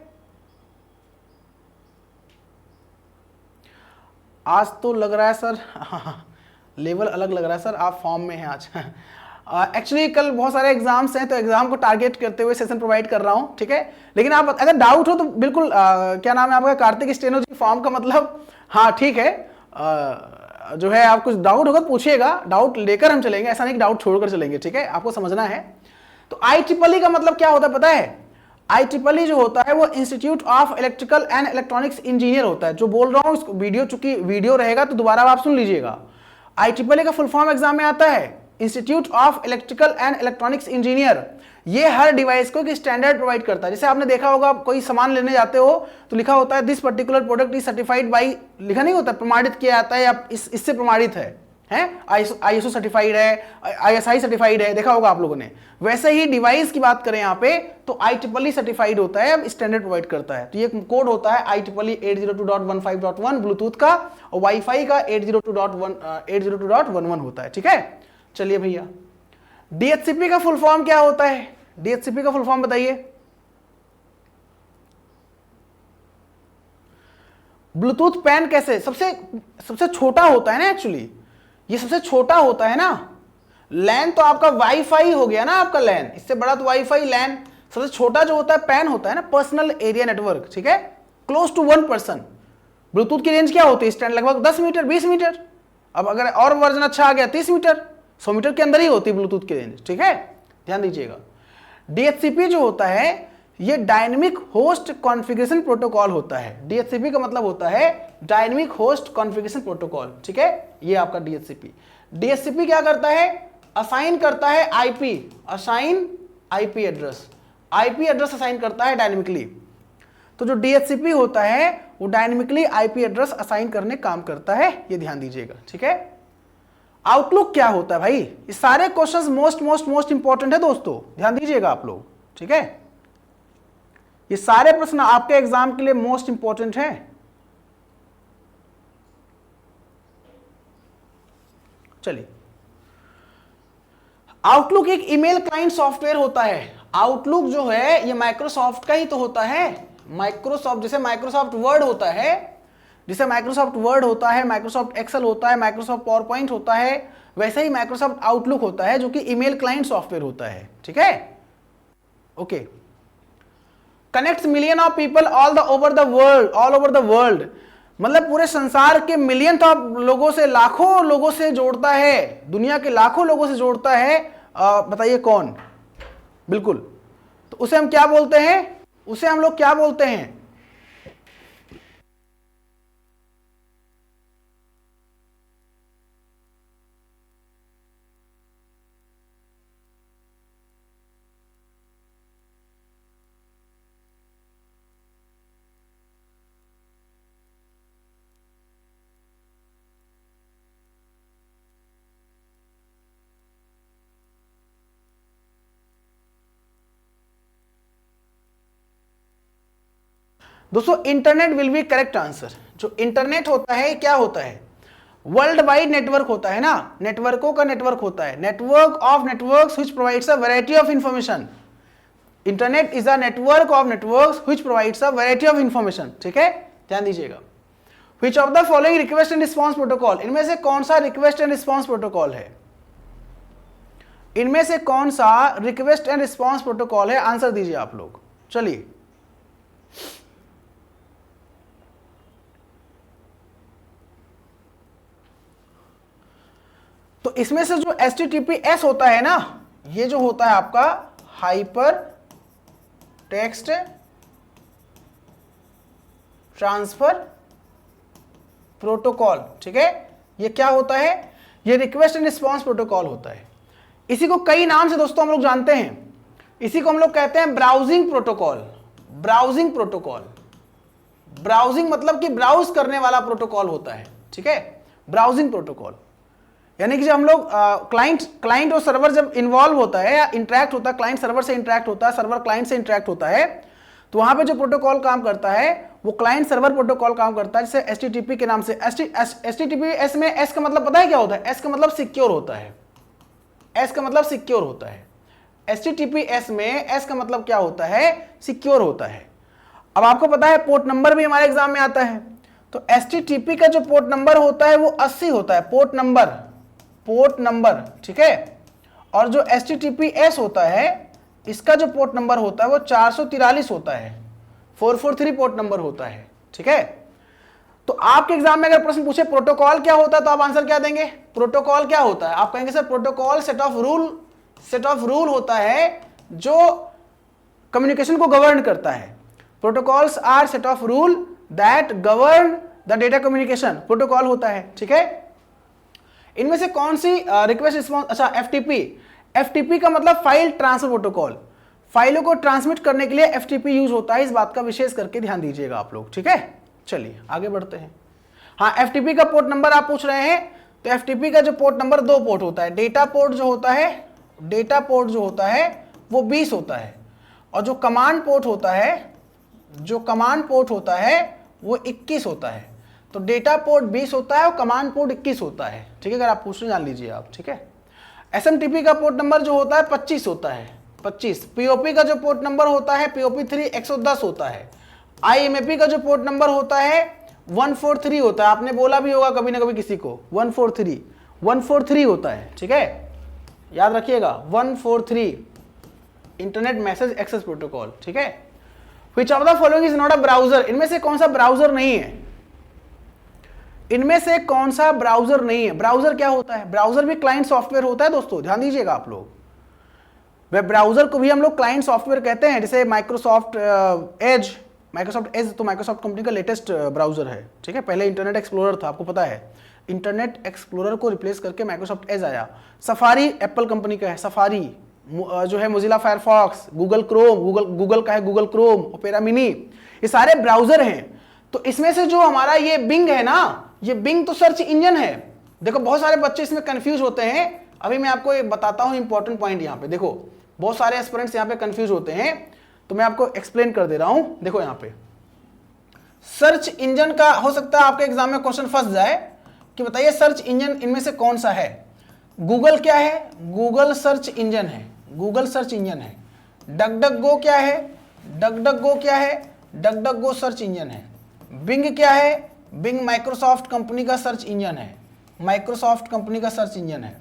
आज तो लग रहा है सर लेवल अलग लग रहा है सर, आप फॉर्म में हैं आज। एक्चुअली कल बहुत सारे एग्जाम्स हैं, तो एग्जाम को टारगेट करते हुए सेशन प्रोवाइड कर रहा हूं। ठीक है, लेकिन आप अगर डाउट हो तो बिल्कुल क्या नाम है आपका? कार्तिक स्टेनो जी। फॉर्म का मतलब हाँ ठीक है, जो है आप कुछ डाउट होगा पूछिएगा, डाउट लेकर हम चलेंगे, ऐसा नहीं कि डाउट छोड़कर चलेंगे। ठीक है, आपको समझना है। तो IEEE का मतलब क्या होता है पता है? IEEE जो होता है वो institute of electrical and electronics engineer होता है। जो बोल रहा हूं इसको वीडियो, चूंकि वीडियो रहेगा तो दोबारा आप सुन लीजिएगा। IEEE का फुल फॉर्म एग्जाम में आता है institute of electrical and electronics engineer. ये हर डिवाइस को एक स्टैंडर्ड प्रोवाइड करता है। जैसे आपने देखा होगा कोई सामान लेने जाते हो तो लिखा होता है this particular product is certified by, लिखा नहीं होता, प्रमाणित किया जाता है या इससे प्रमाणित है। हैं, आईएसओ सर्टिफाइड है, आईएसआई सर्टिफाइड है, देखा होगा आप लोगों ने। वैसे ही डिवाइस की बात करें यहाँ पे तो IEEE सर्टिफाइड होता है, अब स्टैंडर्ड प्रोवाइड करता है। तो ये कोड होता है IEEE 802.15.1 ब्लूटूथ का, और वाईफाई का 802.11 होता है, ठीक है। चलिए भैया, DHCP का फुल फॉर्म क्या होता है? DHCP का फुल फॉर्म बताइए। ब्लूटूथ पैन कैसे सबसे छोटा होता है ना, एक्चुअली ये सबसे छोटा होता है ना। लैन तो आपका वाईफाई हो गया ना, आपका लैन, इससे बड़ा तो वाईफाई, लैन सबसे छोटा जो होता है पैन होता है ना, पर्सनल एरिया नेटवर्क, ठीक है, क्लोज टू 1 पर्सन। ब्लूटूथ की रेंज क्या होती है स्टैंड? लगभग 10 मीटर, 20 मीटर। अब अगर और वर्जन अच्छा आ गया 30 मीटर, 100 मीटर के अंदर ही होती है ब्लूटूथ की रेंज, ठीक है, ध्यान दीजिएगा। DHCP जो होता है ये डायनेमिक होस्ट कॉन्फ़िगरेशन प्रोटोकॉल होता है। DHCP का मतलब होता है डायनेमिक होस्ट कॉन्फ़िगरेशन प्रोटोकॉल, ठीक है, ये आपका DHCP। DHCP क्या करता है? असाइन करता है IP, assign IP address, IP address assign करता है डायनेमिकली। तो जो DHCP होता है वो डायनेमिकली IP एड्रेस असाइन करने काम करता है, ये ध्यान दीजिएगा, ठीक है। आउटलुक क्या होता है भाई? ये सारे क्वेश्चंस मोस्ट इंपॉर्टेंट है दोस्तों, ध्यान दीजिएगा आप लोग, ठीक है। ये सारे प्रश्न आपके एग्जाम के लिए मोस्ट इंपॉर्टेंट हैं। चलिए, आउटलुक एक ईमेल क्लाइंट सॉफ्टवेयर होता है। आउटलुक जो है ये माइक्रोसॉफ्ट का ही तो होता है। माइक्रोसॉफ्ट, जैसे माइक्रोसॉफ्ट वर्ड होता है, जैसे माइक्रोसॉफ्ट वर्ड होता है, माइक्रोसॉफ्ट एक्सेल होता है, माइक्रोसॉफ्ट पावर पॉइंट होता है, वैसे ही माइक्रोसॉफ्ट आउटलुक होता है जो कि ईमेल क्लाइंट सॉफ्टवेयर होता है, ठीक है। Okay, connects million of people all over the world, मतलब पूरे संसार के मिलियन ऑफ लोगों से, लाखों लोगों से जोड़ता है, दुनिया के लाखों लोगों से जोड़ता है। बताइए कौन? बिल्कुल, तो उसे हम क्या बोलते हैं? उसे हम लोग क्या बोलते हैं? दोस्तों internet will be correct answer. जो इंटरनेट होता है क्या होता है? वर्ल्ड वाइड नेटवर्क होता है ना, नेटवर्कों का नेटवर्क होता है, network of networks which provides a variety of information. Internet is a network of networks which provides a variety of information, ठीक है, ध्यान दीजिएगा। Which of the following request and response protocol, इनमें से कौन सा रिक्वेस्ट एंड रिस्पांस प्रोटोकॉल है? इनमें से कौन सा रिक्वेस्ट एंड रिस्पांस प्रोटोकॉल है? आंसर दीजिए आप लोग। चलिए, तो इसमें से जो HTTPS होता है ना, ये जो होता है आपका हाइपर टेक्स्ट ट्रांसफर प्रोटोकॉल, ठीक है, ये क्या होता है? ये रिक्वेस्ट एंड रिस्पांस प्रोटोकॉल होता है। इसी को कई नाम से दोस्तों हम लोग जानते हैं। इसी को हम लोग कहते हैं browsing protocol. Browsing protocol, browsing मतलब कि ब्राउज करने वाला प्रोटोकॉल होता है, ठीक है, ब्राउजिंग प्रोटोकॉल। यानी कि जब हम लोग क्लाइंट और सर्वर जब इन्वॉल्व होता है या इंटरेक्ट होता है, क्लाइंट सर्वर से इंटरेक्ट होता है, सर्वर क्लाइंट से इंटरेक्ट होता है, तो वहां पे जो प्रोटोकॉल काम करता है वो क्लाइंट सर्वर प्रोटोकॉल काम करता है, जैसे HTTP के नाम से। HTTPS में S का मतलब पता है क्या होता है? S का मतलब सिक्योर होता है। S का मतलब सिक्योर होता है। HTTPS में S का मतलब क्या होता है? सिक्योर होता है। अब आपको पता है पोर्ट नंबर भी हमारे एग्जाम में आता है, तो HTTP का जो पोर्ट नंबर होता है वो 80 होता है, पोर्ट नंबर, ठीक है। और जो HTTPS होता है इसका जो पोर्ट नंबर होता है वो 443 होता है, 443 पोर्ट नंबर होता है, ठीक है। तो आपके एग्जाम में अगर प्रश्न पूछे प्रोटोकॉल क्या होता है तो आप आंसर क्या देंगे? प्रोटोकॉल क्या होता है? आप कहेंगे sir protocol set of rule होता है जो कम्युनिकेशन को गवर्न करता है। Protocols are set of rule that govern the data communication, protocol होता है, ठीक है। इनमें से कौन सी रिक्वेस्ट रिस्पांस? अच्छा, FTP का मतलब फाइल ट्रांसफर प्रोटोकॉल। फाइलों को ट्रांसमिट करने के लिए FTP यूज होता है, इस बात का विशेष करके ध्यान दीजिएगा आप लोग, ठीक है। चलिए आगे बढ़ते हैं। हाँ, FTP का पोर्ट नंबर आप पूछ रहे हैं, तो FTP का जो पोर्ट नंबर 2 पोर्ट होता है, डेटा पोर्ट जो होता है, डेटा पोर्ट जो होता है वो 20 होता है, और जो कमांड पोर्ट होता है, जो कमांड पोर्ट होता है वो 21 होता है। तो डेटा पोर्ट 20 होता है और कमांड पोर्ट 21 होता है, ठीक है, अगर आप पूछने जान लीजिए आप, ठीक है। SMTP का पोर्ट नंबर जो होता है 25 होता है, 25। POP का जो पोर्ट नंबर होता है POP3 110 होता है। IMAP का जो पोर्ट नंबर होता है 143 होता है, आपने बोला भी होगा कभी ना कभी किसी को 143 होता है, ठीक है, याद रखिएगा 143 इंटरनेट मैसेज एक्सेस प्रोटोकॉल, ठीक है। Which of the following is not a browser? इनमें से कौन सा ब्राउजर नहीं है, इनमें से कौन सा ब्राउजर नहीं है। ब्राउजर क्या होता है, ब्राउजर भी क्लाइंट सॉफ्टवेयर होता है दोस्तों, ध्यान दीजिएगा आप लोग। वेब ब्राउजर को भी हम लोग क्लाइंट सॉफ्टवेयर कहते हैं, जैसे माइक्रोसॉफ्ट एज तो माइक्रोसॉफ्ट कंपनी का लेटेस्ट ब्राउजर है, ठीक है। पहले इंटरनेट एक्सप्लोरर था, आपको पता है, इंटरनेट एक्सप्लोरर को रिप्लेस करके माइक्रोसॉफ्ट एज आया। सफारी एप्पल कंपनी का है, सफारी जो है Mozilla Firefox, Google Chrome, Google का है गूगल क्रोम, ओपेरा मिनी, ये सारे ब्राउजर हैं। तो इसमें से जो हमारा ये बिंग है ना, ये बिंग तो सर्च इंजन है। देखो बहुत सारे बच्चे इसमें कंफ्यूज होते हैं, अभी मैं आपको ये बताता हूं इंपॉर्टेंट पॉइंट। यहाँ पे देखो बहुत सारे एस्पिरेंट्स यहाँ पे कंफ्यूज होते हैं, तो मैं आपको एक्सप्लेन कर दे रहा हूं। देखो यहाँ पे सर्च इंजन का हो सकता है आपके एग्जाम में क्वेश्चन फंस जाए कि बताइए सर्च इंजन इनमें से कौन सा है। गूगल क्या है, गूगल सर्च इंजन है, गूगल सर्च इंजन है। डकडकगो क्या है, डकडकगो क्या है, डकडकगो सर्च इंजन है। बिंग क्या है, बिंग माइक्रोसॉफ्ट कंपनी का सर्च इंजन है, माइक्रोसॉफ्ट कंपनी का सर्च इंजन है।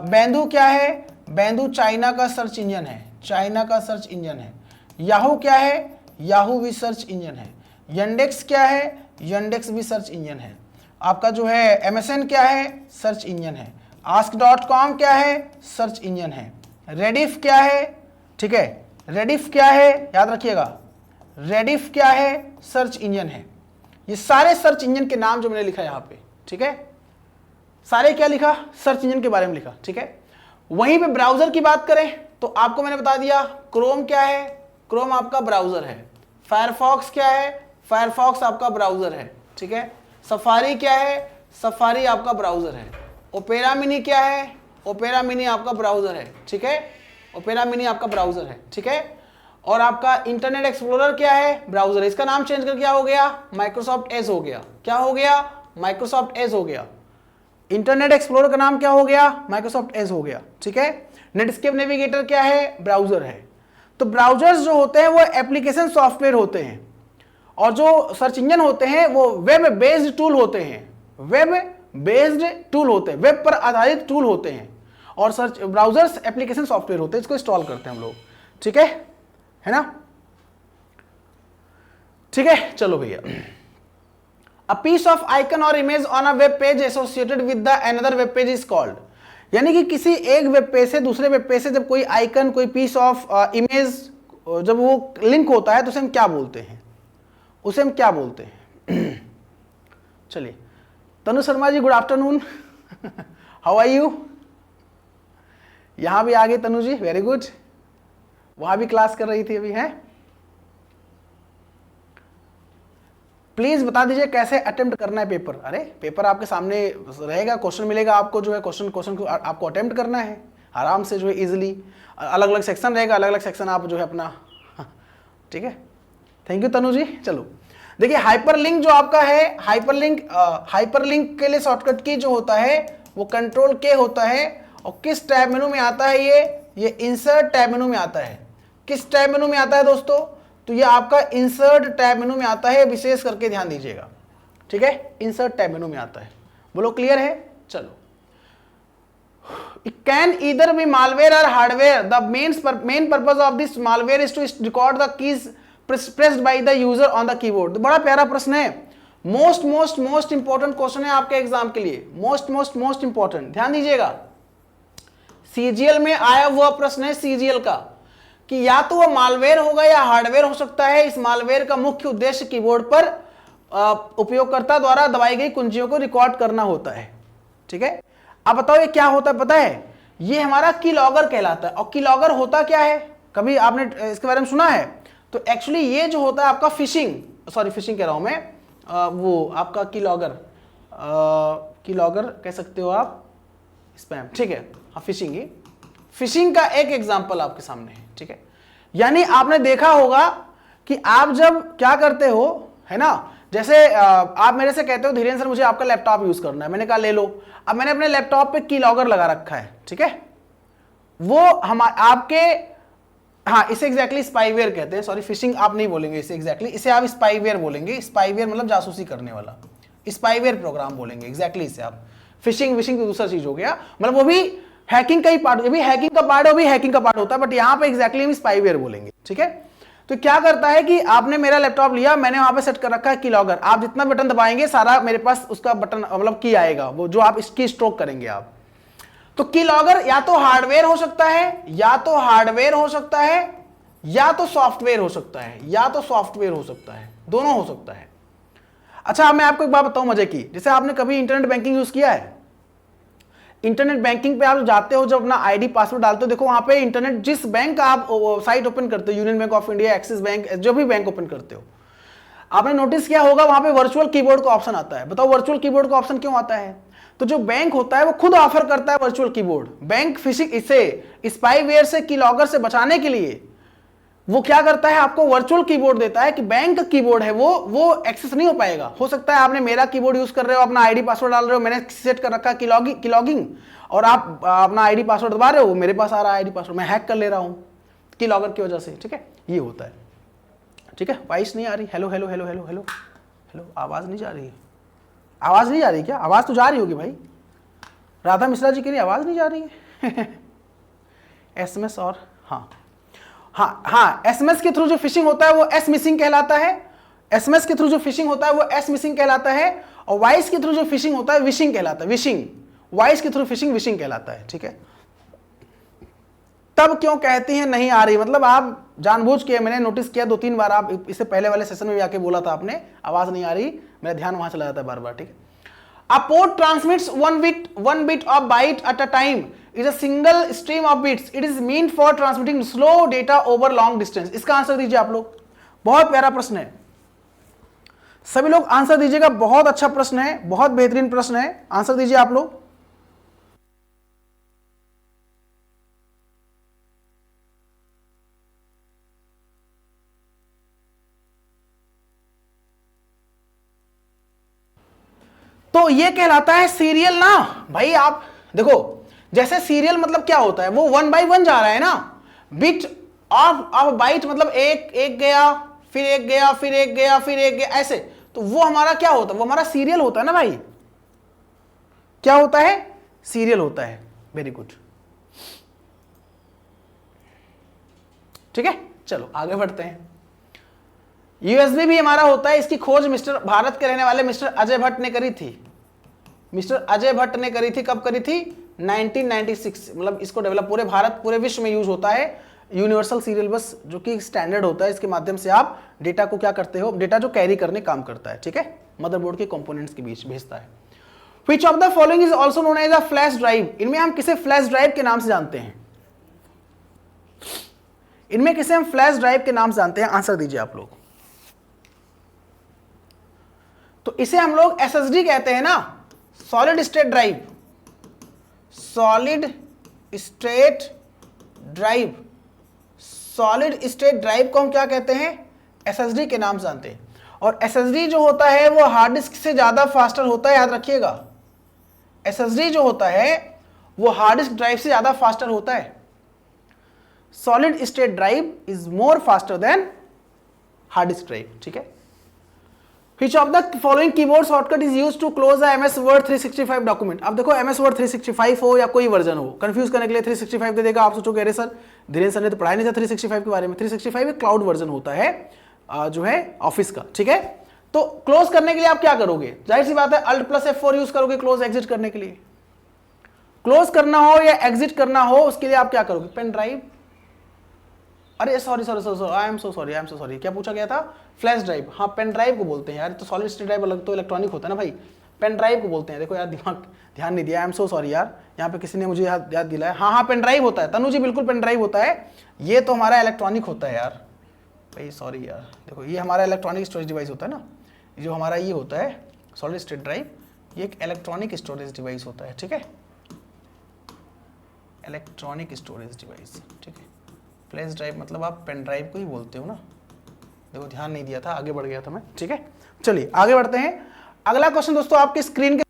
बैंदू क्या है, बैंदू चाइना का सर्च इंजन है, चाइना का सर्च इंजन है। याहू क्या है, याहू भी सर्च इंजन है। यंडेक्स क्या है, यंडेक्स भी सर्च इंजन है। आपका जो है MSN क्या है, सर्च इंजन है। ask.com क्या है, सर्च इंजन है। रेडिफ क्या है, ठीक है, रेडिफ क्या है, याद रखिएगा, रेडिफ क्या है, सर्च इंजन है। ये सारे सर्च इंजन के नाम जो मैंने लिखा यहाँ पे, ठीक है, सारे क्या लिखा, सर्च इंजन के बारे में लिखा, ठीक है। वहीं पे ब्राउजर की बात करें तो आपको मैंने बता दिया क्रोम क्या है, क्रोम आपका ब्राउजर है। फायरफॉक्स क्या है, फायरफॉक्स आपका ब्राउजर है, ठीक है। सफारी क्या है, सफारी आपका ब्राउजर है। ओपेरा मिनी क्या है, ओपेरा मिनी आपका ब्राउजर है, ठीक है, ओपेरा मिनी आपका ब्राउजर है, ठीक है। और आपका इंटरनेट एक्सप्लोरर क्या है, ब्राउजर है। इसका नाम चेंज करके क्या हो गया, माइक्रोसॉफ्ट एज हो गया। क्या हो गया, माइक्रोसॉफ्ट एज हो गया। इंटरनेट एक्सप्लोरर का नाम क्या हो गया, माइक्रोसॉफ्ट एज हो गया, ठीक है। नेटस्केप नेविगेटर क्या है, ब्राउजर है। तो ब्राउजर्स जो होते हैं वो एप्लीकेशन सॉफ्टवेयर होते हैं, और जो सर्च इंजन होते हैं वो वेब बेस्ड टूल होते हैं, वेब बेस्ड टूल होते हैं, वेब पर आधारित टूल होते हैं। और सर्च ब्राउजर्स एप्लीकेशन सॉफ्टवेयर होते हैं, इसको इंस्टॉल करते हैं हम लोग, ठीक है ना, ठीक है। चलो भैया, अ पीस ऑफ आइकन और image on a web page associated with the another web page is called. यानी कि किसी एक वेब पेज से दूसरे वेब पेज से जब कोई आइकन, कोई पीस ऑफ इमेज जब वो लिंक होता है तो उसे हम क्या बोलते हैं, उसे हम क्या बोलते हैं। चलिए, Tanu Sharma ji good afternoon, how are you. यहां भी आ गई तनु जी, वेरी गुड। वहां भी क्लास कर रही थी अभी, है। प्लीज बता दीजिए कैसे अटेम्प्ट करना है पेपर। अरे पेपर आपके सामने रहेगा, क्वेश्चन मिलेगा आपको, जो है क्वेश्चन को आपको अटेम्प्ट करना है आराम से, जो है इजीली। अलग अलग सेक्शन रहेगा, अलग अलग सेक्शन आप जो है अपना, ठीक है। थैंक यू तनु जी। चलो देखिए, हाइपरलिंक जो आपका है, हाइपरलिंक के लिए शॉर्टकट की जो होता है वो कंट्रोल के होता है। और किस टैब मेनू में आता है ये इंसर्ट टैब मेनू में आता है। किस टैब मेनू में आता है दोस्तों, तो ये आपका इंसर्ट टैब मेनू में आता है, विशेष करके ध्यान दीजिएगा, ठीक है, इंसर्ट टैब मेनू में आता है। बोलो क्लियर है। चलो, it can either be malware or hardware. The main purpose of this malware is to record the keys pressed by the user on the keyboard. बड़ा प्यारा प्रश्न है, मोस्ट इंपॉर्टेंट क्वेश्चन है आपके एग्जाम के लिए, मोस्ट इंपॉर्टेंट, ध्यान दीजिएगा। सीजीएल में आया हुआ प्रश्न है सीजीएल का, कि या तो वो मालवेयर होगा या हार्डवेयर हो सकता है। इस मालवेयर का मुख्य उद्देश्य कीबोर्ड पर उपयोगकर्ता द्वारा दबाई गई कुंजियों को रिकॉर्ड करना होता है, ठीक है। अब बताओ ये क्या होता है, पता है, ये हमारा कीलॉगर कहलाता है। और कीलॉगर होता क्या है, कभी आपने इसके बारे में सुना है? तो एक्चुअली ये जो होता है आपका फिशिंग कह रहा हूं मैं, वो आपका कीलॉगर कीलॉगर कह सकते हो आप, स्पैम, ठीक है। हाँ, फिशिंग ही, फिशिंग का एक एग्जांपल आपके सामने है, ठीक है। यानी आपने देखा होगा कि आप जब क्या करते हो, है ना, जैसे आप मेरे से कहते हो धीरेन्द्र सर मुझे आपका लैपटॉप यूज करना है, मैंने कहा ले लो। अब मैंने अपने लैपटॉप पे कीलॉगर लगा रखा है, ठीक है, वो हम आपके, हाँ इसे एग्जैक्टली स्पाईवेयर कहते हैं, सॉरी फिशिंग आप नहीं बोलेंगे इसे एग्जैक्टली, इसे आप स्पाईवेयर बोलेंगे। स्पाईवेयर मतलब जासूसी करने वाला, स्पाईवेयर प्रोग्राम बोलेंगे एग्जैक्टली इसे आप। फिशिंग विशिंग तो दूसरा चीज हो गया, मतलब वो भी हैकिंग का ही पार्ट, ये भी हैकिंग का पार्ट है, वो भी हैकिंग का पार्ट होता है, बट यहाँ पे एग्जैक्टली हम स्पाईवेयर बोलेंगे, ठीक है। तो क्या करता है कि आपने मेरा लैपटॉप लिया, मैंने वहां पे सेट कर रखा है कीलॉगर, आप जितना बटन दबाएंगे सारा मेरे पास उसका बटन मतलब की आएगा, वो जो आप इसकी स्ट्रोक करेंगे आप। तो कीलॉगर या तो हार्डवेयर हो सकता है, या तो हार्डवेयर हो सकता है, या तो सॉफ्टवेयर हो सकता है, या तो सॉफ्टवेयर हो सकता है, दोनों हो सकता है। अच्छा मैं आपको एक बात बताऊं मजे की, जैसे आपने कभी इंटरनेट बैंकिंग यूज किया है, इंटरनेट बैंकिंग पे आप जाते हो, जब अपना आईडी पासवर्ड डालते हो, देखो वहां पे इंटरनेट जिस बैंक का आप साइट ओपन करते हो, union bank of India, axis bank, जो भी बैंक ओपन करते हो, आपने नोटिस किया होगा वहां पे वर्चुअल कीबोर्ड का ऑप्शन आता है। बताओ वर्चुअल कीबोर्ड का ऑप्शन क्यों आता है? तो जो बैंक होता है वो खुद ऑफर करता है वर्चुअल कीबोर्ड। बैंक फिशिंग इसे स्पाईवेयर से, कीलॉगर से बचाने के लिए वो क्या करता है, आपको वर्चुअल कीबोर्ड देता है कि बैंक कीबोर्ड है वो एक्सेस नहीं हो पाएगा। हो सकता है आपने मेरा कीबोर्ड यूज कर रहे हो, अपना आईडी पासवर्ड डाल रहे हो, मैंने सेट कर रखा है कीलॉगिंग, और आप अपना आईडी पासवर्ड दबा रहे हो, मेरे पास आ रहा है आईडी पासवर्ड, मैं हैक कर ले रहा हूं कीलॉगर की वजह से, ठीक है, ये होता है, ठीक है। वॉइस नहीं आ रही, hello hello hello hello hello hello, आवाज नहीं जा रही है, आवाज नहीं जा रही क्या? आवाज तो जा रही होगी भाई, राधा मिश्रा जी की नहीं आवाज नहीं जा रही है। एसएमएस और हाँ एसएमएस के थ्रू जो फिशिंग होता है वो एस मिसिंग कहलाता है, एसएमएस के थ्रू जो फिशिंग होता है वो एस मिसिंग कहलाता है, और वॉइस के थ्रू जो फिशिंग होता है विशिंग कहलाता है, विशिंग, वॉइस के थ्रू फिशिंग विशिंग कहलाता है, ठीक है। तब क्यों कहती हैं नहीं आ रही, मतलब आप जानबूझ के, मैंने नोटिस किया 2-3 बार, आप इससे पहले वाले सेशन में भी आके बोला था आपने आवाज नहीं आ रही, मेरा ध्यान वहां चला जाता है बार बार, ठीक है। A port transmits one bit of byte at a time. Is a single stream of bits. It is meant for transmitting slow data over long distance. इसका आंसर दीजिए आप लोग, बहुत प्यारा प्रश्न है, सभी लोग आंसर दीजिएगा, बहुत अच्छा प्रश्न है, बहुत बेहतरीन प्रश्न है, आंसर दीजिए आप लोग। तो ये कहलाता है सीरियल ना भाई। आप देखो जैसे सीरियल मतलब क्या होता है, वो 1 by 1 जा रहा है ना, बिट ऑफ बाइट मतलब एक गया, फिर एक गया, फिर एक गया, फिर एक गया, ऐसे। तो वो हमारा क्या होता है, वो हमारा सीरियल होता है ना भाई, क्या होता है, सीरियल होता है। वेरी गुड, ठीक है, चलो आगे बढ़ते हैं। यूएसबी भी हमारा होता है, इसकी खोज भारत के रहने वाले मिस्टर अजय भट्ट ने करी थी, मिस्टर अजय भट्ट ने करी थी। कब करी थी? 1996। मतलब इसको डेवलप पूरे भारत, पूरे विश्व में यूज होता है यूनिवर्सल सीरियल बस, जो कि स्टैंडर्ड होता है, इसके माध्यम से आप डेटा को क्या करते हो, डेटा जो कैरी करने काम करता है, ठीक है, मदरबोर्ड के कंपोनेंट्स के बीच भेजता है। Which of the following is also known as a flash drive? इनमें हम किसे फ्लैश ड्राइव के नाम से जानते हैं, इनमें किसे हम फ्लैश ड्राइव के नाम से जानते हैं, आंसर दीजिए आप लोग। तो इसे हम लोग एसएसडी कहते हैं ना, solid state drive, solid state drive, solid state drive को हम क्या कहते हैं, एसएसडी के नाम से जानते हैं। और एसएसडी जो होता है वो हार्ड डिस्क से ज्यादा फास्टर होता है, याद रखिएगा, एसएसडी जो होता है वो हार्ड डिस्क ड्राइव से ज्यादा फास्टर होता है। Solid state drive is more faster than hard disk drive, ठीक है। Which of the following keyboard shortcut is used to close a MS Word 365 document? अब देखो MS Word 365 हो या कोई वर्जन हो, कंफ्यूज करने के लिए 365 दे देगा। आप सोचोगे अरे सर धीरेन्द्र सर ने तो पढ़ाया नहीं था 365 के बारे में। 365 एक क्लाउड वर्जन होता है जो है ऑफिस का, ठीक है। तो क्लोज करने के लिए आप क्या करोगे, जाहिर सी बात है Alt+F4 यूज करोगे क्लोज एग्जिट करने के लिए। क्लोज करना हो या एग्जिट करना हो उसके लिए आप क्या करोगे, पेन ड्राइव, अरे sorry I am so sorry, क्या पूछा गया था, फ्लैश ड्राइव, हाँ पेन ड्राइव को बोलते हैं यार, तो सॉलिड स्टेट ड्राइव अलग तो इलेक्ट्रॉनिक होता है ना भाई, पेन ड्राइव को बोलते हैं। देखो यार दिमाग ध्यान नहीं दिया, आई एम सो सॉरी यार, यहाँ पे किसी ने मुझे याद दिलाया, हाँ पेन ड्राइव होता है, तनु जी बिल्कुल पेन ड्राइव होता है, ये तो हमारा इलेक्ट्रॉनिक होता है यार भाई, सॉरी यार, देखो ये हमारा इलेक्ट्रॉनिक स्टोरेज डिवाइस होता है ना, जो हमारा ये होता है सॉलिड स्टेट ड्राइव, ये एक इलेक्ट्रॉनिक स्टोरेज डिवाइस होता है, ठीक है, इलेक्ट्रॉनिक स्टोरेज डिवाइस, ठीक है। फ्लैश ड्राइव मतलब आप पेन ड्राइव को ही बोलते हो ना, देखो ध्यान नहीं दिया था, आगे बढ़ गया था मैं, ठीक है। चलिए आगे बढ़ते हैं। अगला क्वेश्चन दोस्तों आपके स्क्रीन के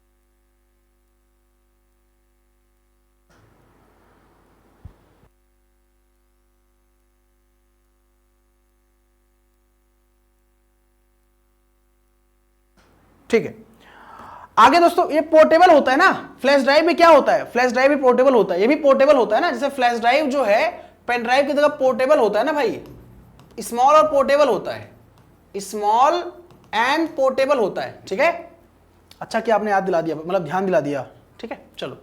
ठीक है। आगे दोस्तों ये पोर्टेबल होता है ना, फ्लैश ड्राइव में क्या होता है, फ्लैश ड्राइव भी पोर्टेबल होता है, ये भी पोर्टेबल होता है ना, जैसे फ्लैश ड्राइव जो है पेन ड्राइव की जगह पोर्टेबल होता है ना भाई, स्मॉल और पोर्टेबल होता है, स्मॉल एंड पोर्टेबल होता है, ठीक है। अच्छा कि आपने याद दिला दिया, मतलब ध्यान दिला दिया, ठीक है। चलो,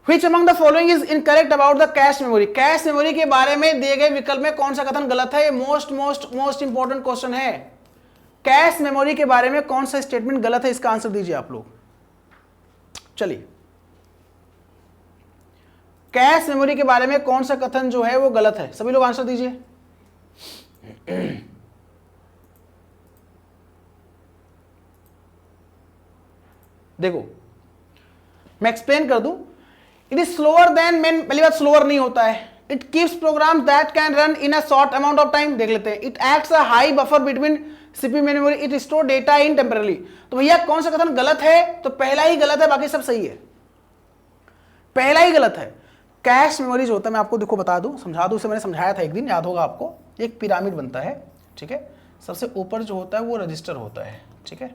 Which among the following is incorrect about the cache memory, cache memory के बारे में दिए गए विकल्प में कौन सा कथन गलत है, ये मोस्ट इंपॉर्टेंट क्वेश्चन है। कैश मेमोरी के बारे में कौन सा स्टेटमेंट गलत है, इसका आंसर दीजिए आप लोग। चलिए, कैश मेमोरी के बारे में कौन सा कथन जो है वो गलत है, सभी लोग आंसर दीजिए। देखो मैं एक्सप्लेन कर दूं, it is slower than main, पहली बात स्लोअर नहीं होता है, it keeps program that can run in a short amount of time, देख लेते हैं, it acts a high buffer between CPU memory, it store data in temporarily. तो भैया कौन सा कथन गलत है, तो पहला ही गलत है, बाकी सब सही है, पहला ही गलत है। कैश मेमोरी जो होता है, मैं आपको देखो बता दूं, समझा दूं, उसे मैंने समझाया था एक दिन, याद होगा आपको, एक पिरामिड बनता है, ठीक है, सबसे ऊपर जो होता है वो रजिस्टर होता है, ठीक है,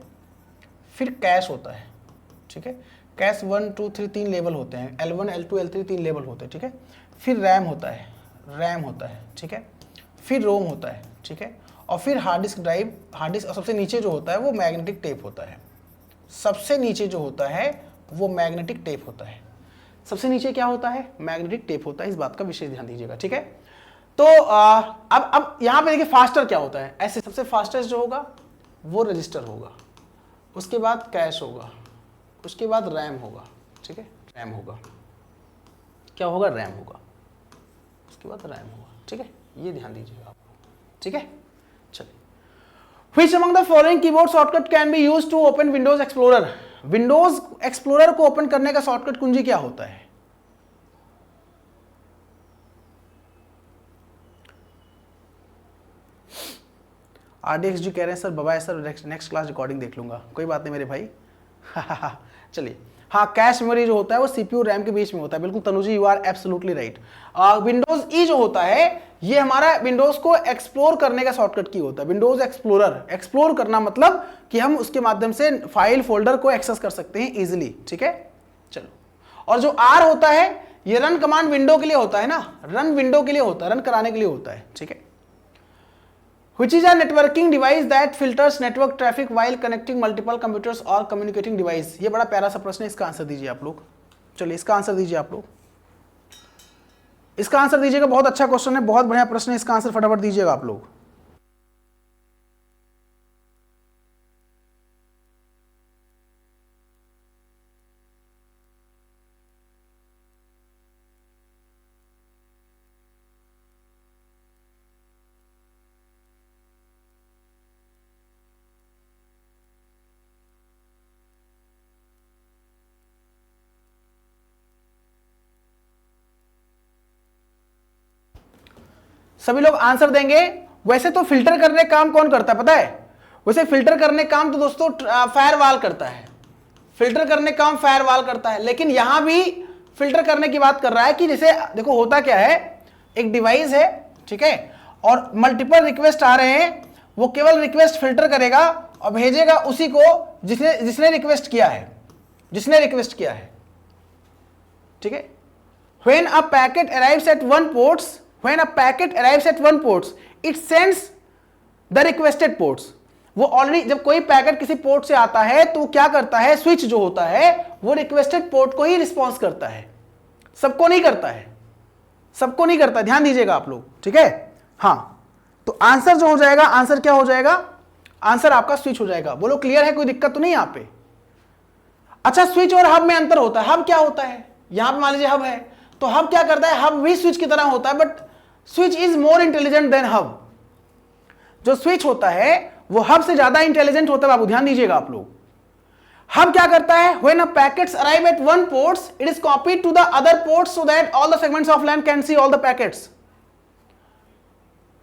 फिर कैश होता है, ठीक है, कैश 1 2 3 तीन लेवल होते हैं, L1 L2 L3 तीन लेवल होते हैं, ठीक है, फिर रैम होता है, ठीक है, फिर रोम होता है, ठीक है, और फिर hard disk drive, hard disk, और सबसे नीचे जो होता है वो मैग्नेटिक टेप होता है, सबसे नीचे जो होता है वो मैग्नेटिक टेप होता है, सबसे नीचे क्या होता है, मैग्नेटिक टेप होता है, इस बात का विशेष ध्यान दीजिएगा, ठीक है। तो अब यहाँ पे देखिए फास्टर क्या होता है, ऐसे सबसे फास्टेस्ट जो होगा वो रजिस्टर होगा, उसके बाद कैश होगा, उसके बाद रैम होगा, ठीक है, रैम होगा, क्या होगा, रैम होगा, उसके बाद रैम होगा, ठीक है, ये ध्यान दीजिएगा आप, ठीक है। चलिए, Which among the following keyboard shortcut can be used to open Windows Explorer? Windows Explorer को ओपन करने का शॉर्टकट कुंजी क्या होता है? RDX जी कह रहे हैं सर बाबा सर नेक्स्ट क्लास रिकॉर्डिंग देख लूंगा, कोई बात नहीं मेरे भाई। चलिए, हाँ, कैश मेमोरी जो होता है वो सीपीयू रैम के बीच में होता है, बिल्कुल Tanuji, you are absolutely right. Windows ई जो होता है ये हमारा विंडोज को एक्सप्लोर करने का शॉर्टकट की होता है, विंडोज एक्सप्लोरर, एक्सप्लोर करना मतलब कि हम उसके माध्यम से फाइल फोल्डर को एक्सेस कर सकते हैं इजिली, ठीक है। चलो, और जो आर होता है ये रन कमांड विंडो के लिए होता है ना, रन विंडो के लिए होता है, रन कराने के लिए होता है, ठीक है। Which is a networking device that filters network traffic while connecting multiple computers or communicating device? ये बड़ा प्यारा सा प्रश्न है, इसका आंसर दीजिए आप लोग। चलिए इसका आंसर दीजिए आप लोग, इसका आंसर दीजिएगा, बहुत अच्छा क्वेश्चन है, बहुत बढ़िया प्रश्न है, इसका आंसर फटाफट दीजिएगा आप लोग। सभी लोग आंसर देंगे। वैसे तो फिल्टर करने काम कौन करता है पता है, वैसे फिल्टर करने काम तो दोस्तों फायरवॉल करता है, फिल्टर करने काम फायरवॉल करता है, लेकिन यहां भी फिल्टर करने की बात कर रहा है कि जैसे देखो होता क्या है, एक डिवाइस है, ठीक है, और मल्टीपल रिक्वेस्ट आ रहे हैं, वो केवल रिक्वेस्ट फिल्टर करेगा और भेजेगा उसी को जिसने रिक्वेस्ट किया है, जिसने रिक्वेस्ट किया है, ठीक है। When a packet arrives at one ports, when a packet arrives at one ports, it sends the requested ports. वो ऑलरेडी जब कोई पैकेट किसी पोर्ट से आता है तो वो क्या करता है, स्विच जो होता है वो रिक्वेस्टेड पोर्ट को ही रिस्पॉन्स करता है, सबको नहीं करता है, सबको नहीं करता, ध्यान दीजिएगा आप लोग, ठीक है। हाँ, तो आंसर जो हो जाएगा, आंसर क्या हो जाएगा, आंसर आपका स्विच हो जाएगा। बोलो क्लियर है, कोई दिक्कत तो नहीं यहाँ पे। अच्छा, स्विच और हब में अंतर होता है। हब क्या होता है, यहां पे मान लीजिए हब है, तो हब क्या करता है, हब भी स्विच की तरह होता है, but switch is more intelligent then hub. जो स्विच होता है वो हब से ज्यादा इंटेलिजेंट होता है बाबू, ध्यान दीजिएगा आप लोग। हब क्या करता है, when a packets arrive at one ports, it is copied to the other ports so that all the segments of LAN can see all the packets.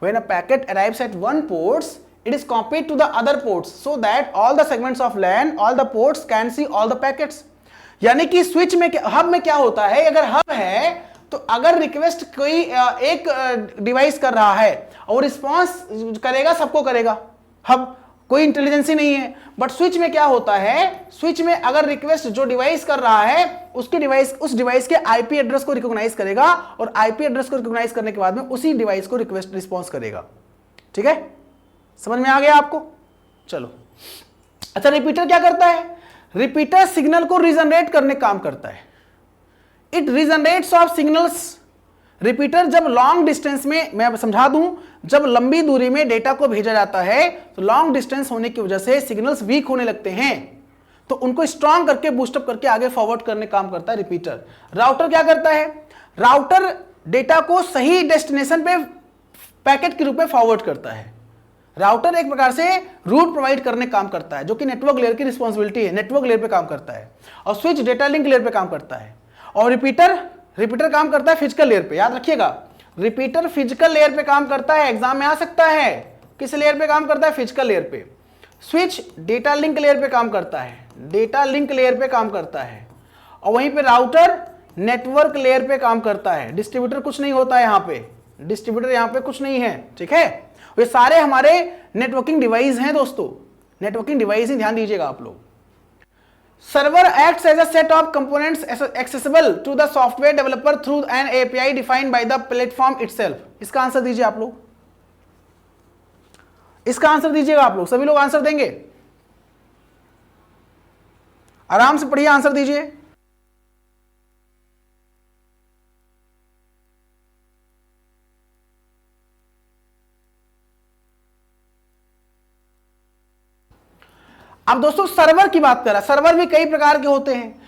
When a packet arrives at one ports, it is copied to the other ports so that all the segments of LAN, all the ports can see all the packets. यानी कि switch में, hub में क्या होता है, अगर hub है तो अगर रिक्वेस्ट कोई एक डिवाइस कर रहा है और रिस्पॉन्स करेगा, सबको करेगा, हब कोई इंटेलिजेंसी नहीं है। बट स्विच में क्या होता है, स्विच में अगर रिक्वेस्ट जो डिवाइस कर रहा है उसकी डिवाइस, उस डिवाइस के आईपी एड्रेस को रिकॉग्नाइज करेगा और आईपी एड्रेस को रिकॉग्नाइज करने के बाद में उसी डिवाइस को रिक्वेस्ट रिस्पॉन्स करेगा। ठीक है, समझ में आ गया आपको? चलो, अच्छा रिपीटर क्या करता है, रिपीटर सिग्नल को रीजनरेट करने काम करता है। It regenerates of signals. Repeater जब लॉन्ग डिस्टेंस में, मैं समझा दूं, जब लंबी दूरी में डेटा को भेजा जाता है तो लॉन्ग डिस्टेंस होने की वजह से सिग्नल्स वीक होने लगते हैं, तो उनको स्ट्रांग करके बूस्टअप करके आगे फॉरवर्ड करने काम करता है रिपीटर। राउटर क्या करता है, राउटर डेटा को सही डेस्टिनेशन पे पैकेट के रूप में फॉरवर्ड करता है। राउटर एक प्रकार से रूट प्रोवाइड करने काम करता है, जो कि नेटवर्क लेयर की रिस्पॉन्सिबिलिटी है, नेटवर्क लेयर पे काम करता है, और स्विच डेटा लिंक लेयर पे काम करता है। और रिपीटर काम करता है फिजिकल लेयर पे। याद रखिएगा, रिपीटर फिजिकल लेयर पे काम करता है, एग्जाम में आ सकता है। किस लेयर पे काम करता है, फिजिकल लेयर पे। स्विच डेटा लिंक लेयर पे काम करता है, डेटा लिंक लेयर पे काम करता है। और वहीं पे राउटर नेटवर्क लेयर पे काम करता है। डिस्ट्रीब्यूटर कुछ नहीं होता है यहाँ पे, डिस्ट्रीब्यूटर यहाँ पे कुछ नहीं है। ठीक है, ये सारे हमारे नेटवर्किंग डिवाइस हैं दोस्तों, नेटवर्किंग डिवाइस ही, ध्यान दीजिएगा आप लोग। Server acts as a set of components accessible to the software developer through an API defined by the platform itself. इसका आंसर दीजिए आप लोग, इसका आंसर दीजिएगा आप लोग, सभी लोग आंसर देंगे, आराम से पढ़िए, आंसर दीजिए। अब दोस्तों सर्वर की बात कर रहा है, सर्वर भी कई प्रकार के होते हैं।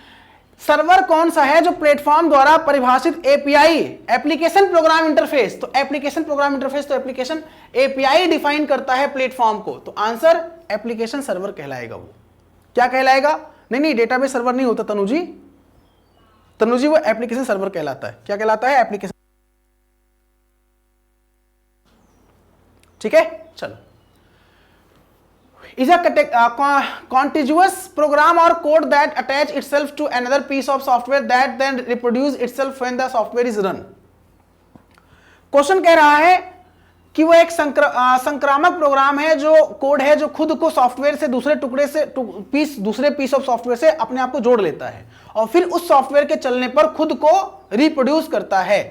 सर्वर कौन सा है, जो प्लेटफॉर्म द्वारा परिभाषित एपीआई, एप्लीकेशन प्रोग्राम इंटरफेस। तो एप्लीकेशन प्रोग्राम इंटरफेस, तो एप्लीकेशन एपीआई डिफाइन करता है प्लेटफॉर्म को, तो आंसर एप्लीकेशन सर्वर कहलाएगा। वो क्या कहलाएगा, नहीं डेटाबेस सर्वर नहीं होता तनुजी, तनुजी वो एप्लीकेशन सर्वर कहलाता है। क्या कहलाता है, एप्लीकेशन। ठीक है, चलो। is a contiguous program or code that attach itself to another piece of software that then reproduce itself when the software is run. Question कह रहा है कि वो एक संक्रामक प्रोग्राम है, जो कोड है जो खुद को सॉफ्टवेयर से दूसरे टुकड़े से दूसरे पीस ऑफ सॉफ्टवेयर से अपने आप को जोड़ लेता है और फिर उस सॉफ्टवेयर के चलने पर खुद को रिप्रोड्यूस करता है।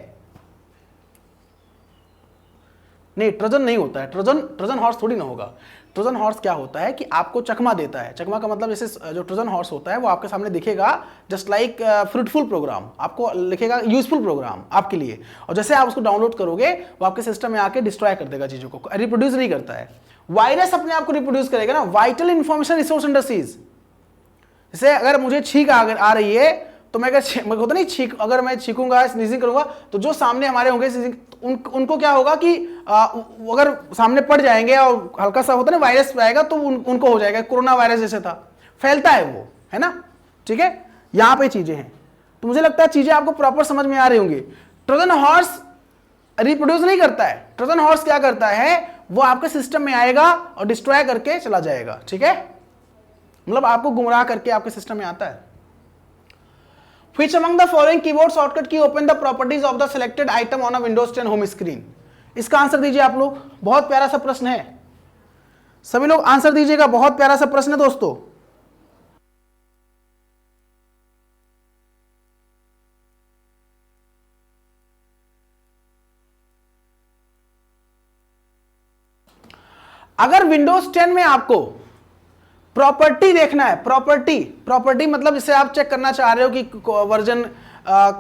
नहीं, ट्रोजन नहीं होता है, ट्रोजन हॉर्स थोड़ी ना होगा। ट्रोजन हॉर्स क्या होता है कि आपको चकमा देता है। चकमा का मतलब जैसे जो ट्रोजन हॉर्स होता है वो आपके सामने दिखेगा जस्ट लाइक फ्रूटफुल प्रोग्राम, आपको लिखेगा यूजफुल प्रोग्राम आपके लिए, और जैसे आप उसको डाउनलोड करोगे वो आपके सिस्टम में आके डिस्ट्रॉय कर देगा चीजों को, रिप्रोड्यूस नहीं करता है। वायरस अपने आप को रिप्रोड्यूस करेगा ना, वाइटल इंफॉर्मेशन रिसोर्स इंडस्ट्रीज। जैसे अगर मुझे छींक आ रही है तो मैं अगर होता नहीं छींक, अगर मैं छींकूंगा, स्नीजिंग करूंगा, तो जो सामने हमारे होंगे उनको क्या होगा कि अगर सामने पड़ जाएंगे और हल्का सा होता है ना वायरस आएगा तो उनको हो जाएगा, कोरोना वायरस जैसे था, फैलता है वो, है ना। ठीक है, यहां पे चीजें हैं, तो मुझे लगता है चीजें आपको प्रॉपर समझ में आ रही होंगी। ट्रोजन हॉर्स रिप्रोड्यूस नहीं करता है, ट्रोजन हॉर्स क्या करता है, वो आपके सिस्टम में आएगा और डिस्ट्रॉय करके चला जाएगा। ठीक है, मतलब आपको गुमराह करके आपके सिस्टम में आता है। Which among the following keyboard shortcut key open the properties of the selected item on a Windows 10 home screen? इसका आंसर दीजिए आप लोग, बहुत प्यारा सा प्रश्न है, सभी लोग आंसर दीजिएगा, बहुत प्यारा सा प्रश्न है दोस्तों। अगर Windows 10 में आपको प्रॉपर्टी देखना है, प्रॉपर्टी मतलब जैसे आप चेक करना चाह रहे हो कि वर्जन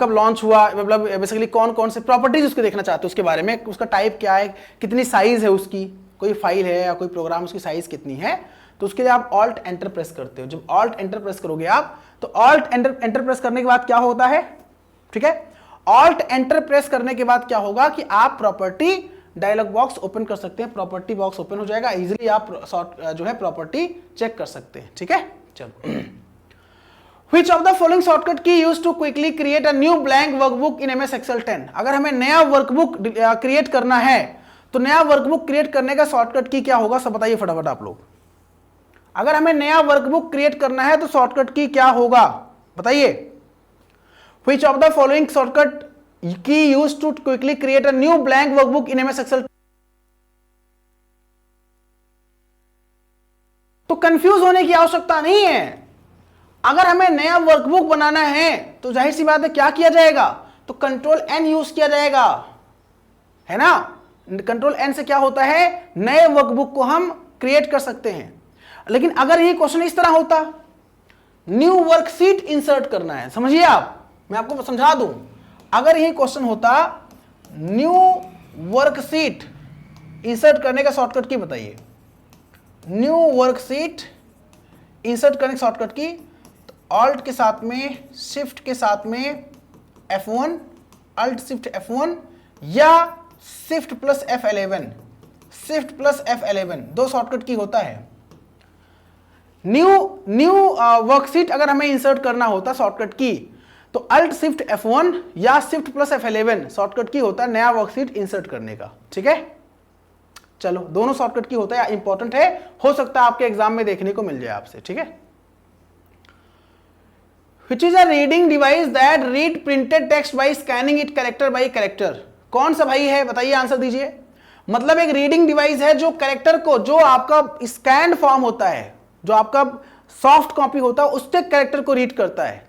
कब लॉन्च हुआ, मतलब बेसिकली कौन कौन से प्रॉपर्टीज उसके देखना चाहते हो, उसके बारे में, उसका टाइप क्या है, कितनी साइज है उसकी, कोई फाइल है या कोई प्रोग्राम उसकी साइज कितनी है, तो उसके लिए आप ऑल्ट एंटर प्रेस करते हो। जब ऑल्ट एंटर प्रेस करोगे आप, तो ऑल्ट एंटर प्रेस करने के बाद क्या होता है, ठीक है, ऑल्ट एंटर प्रेस करने के बाद क्या होगा कि आप प्रॉपर्टी डायलॉग बॉक्स ओपन कर सकते हैं, प्रॉपर्टी बॉक्स ओपन हो जाएगा, इजीली आप जो है प्रॉपर्टी चेक कर सकते हैं। ठीक है, चलो Which of the following shortcut key used to quickly create a new blank workbook in MS Excel 10? अगर हमें नया वर्कबुक क्रिएट करना है तो नया वर्कबुक क्रिएट करने का शॉर्टकट की क्या होगा, सब बताइए फटाफट आप लोग। अगर हमें नया वर्कबुक क्रिएट करना है तो शॉर्टकट की क्या होगा बताइए। Which of the following shortcut key used to quickly create a new blank workbook in MS Excel? तो कंफ्यूज होने की आवश्यकता नहीं है। अगर हमें नया वर्कबुक बनाना है तो जाहिर सी बात है क्या किया जाएगा, तो कंट्रोल एन यूज किया जाएगा, है ना। कंट्रोल एन से क्या होता है, नए वर्कबुक को हम क्रिएट कर सकते हैं। लेकिन अगर ये क्वेश्चन इस तरह होता, न्यू वर्कशीट इंसर्ट करना है, समझिए आप, मैं आपको समझा दूं। अगर ये क्वेश्चन होता न्यू वर्कशीट इंसर्ट करने का शॉर्टकट की बताइए, न्यू वर्कशीट इंसर्ट करने की शॉर्टकट की, तो ऑल्ट के साथ में शिफ्ट के साथ में F1, अल्ट शिफ्ट F1 या shift plus F11, shift plus F11 दो शॉर्टकट की होता है। न्यू वर्कशीट अगर हमें इंसर्ट करना होता शॉर्टकट की, तो अल्ट शिफ्ट F1 या शिफ्ट प्लस F11 शॉर्टकट की होता है नया वर्कशीट इंसर्ट करने का, ठीक है। चलो दोनों शॉर्टकट की होता है, इंपॉर्टेंट है, हो सकता है आपके एग्जाम में देखने को मिल जाए आपसे, ठीक है। Which is a reading device that read printed text by scanning it character by character? कौन सा भाई है बताइए, आंसर दीजिए। मतलब एक रीडिंग डिवाइस है जो कैरेक्टर को, जो आपका स्कैन फॉर्म होता है, जो आपका सॉफ्ट कॉपी होता है, उसके कैरेक्टर को रीड करता है,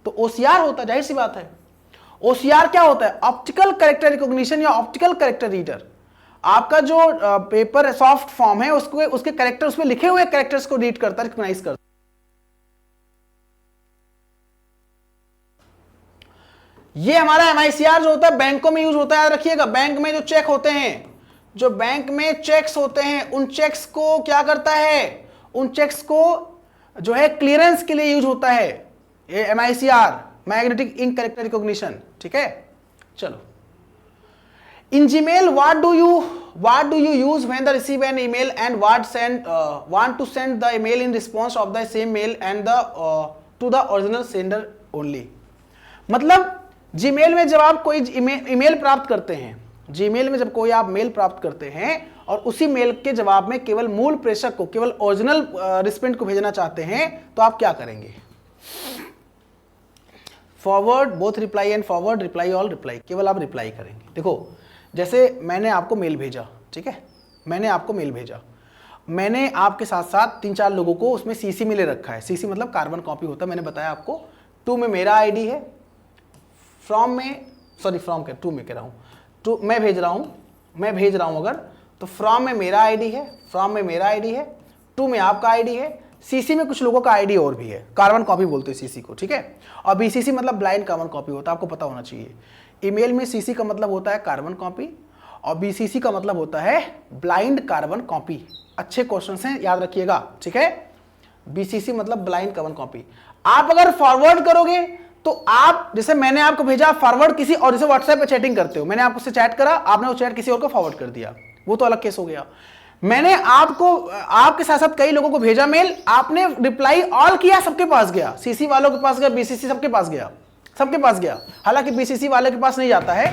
तो ओसीआर होता है, जाहिर सी बात है। ओसीआर क्या होता है, ऑप्टिकल कैरेक्टर रिकॉग्निशन या ऑप्टिकल कैरेक्टर रीडर। आपका जो पेपर सॉफ्ट फॉर्म है उसको, उसके कैरेक्टर, उसमें लिखे हुए कैरेक्टर्स को रीड करता है, रिकॉग्नाइज करता है। ये हमारा MICR जो होता है बैंकों में यूज होता है, याद रखिएगा। बैंक में जो चेक होते हैं, जो बैंक में चेक्स होते हैं, उन चेक्स को क्या करता है, उन चेक्स को जो है क्लियरेंस के लिए यूज होता है ये MICR, magnetic ink character recognition, ठीक है। चलो, in Gmail what do you use when the receive an email and want to send the email in response of the same mail and the to the original sender only. मतलब Gmail में जब आप कोई email प्राप्त करते हैं, Gmail में जब कोई आप मेल प्राप्त करते हैं और उसी मेल के जवाब में केवल मूल प्रेषक को, केवल ओरिजिनल रिस्पेंड को भेजना चाहते हैं, तो आप क्या करेंगे, forward, both reply and forward, reply all, reply, केवल आप रिप्लाई करेंगे। देखो जैसे मैंने आपको मेल भेजा, ठीक है, मैंने आपको मेल भेजा, मैंने आपके साथ साथ 3-4 लोगों को उसमें सीसी में ले रखा है। सीसी मतलब कार्बन कॉपी होता है, मैंने बताया आपको। 2 में मेरा आईडी है, फ्रॉम में, सॉरी फ्रॉम के 2 में कह रहा हूँ, 2 मैं भेज रहा हूँ अगर, तो फ्रॉम में मेरा आईडी है, फ्रॉम में मेरा आईडी है, 2 में आपका आईडी है, सीसी में कुछ लोगों का आईडी और भी है, कार्बन कॉपी बोलते हैं सीसी को, ठीक है। और बीसीसी मतलब ब्लाइंड कार्बन कॉपी होता है, आपको पता होना चाहिए। ईमेल में सीसी का मतलब होता है कार्बन कॉपी और बीसीसी का मतलब होता है ब्लाइंड कार्बन कॉपी। अच्छे क्वेश्चंस हैं, याद रखिएगा, ठीक है। बीसीसी मतलब ब्लाइंड कार्बन कॉपी। आप अगर फॉरवर्ड करोगे तो आप, जैसे मैंने आपको भेजा फॉरवर्ड किसी और, जैसे व्हाट्सएप पे चैटिंग करते हो, मैंने आपसे चैट करा, आपने वो चैट किसी और को फॉरवर्ड कर दिया, वो तो अलग केस हो गया। मैंने आपको, आपके साथ साथ कई लोगों को भेजा मेल, आपने रिप्लाई ऑल किया, सबके पास गया, सीसी वालों के पास गया, बीसीसी सबके पास गया, सबके पास गया। हालांकि बीसीसी वाले के पास नहीं जाता है,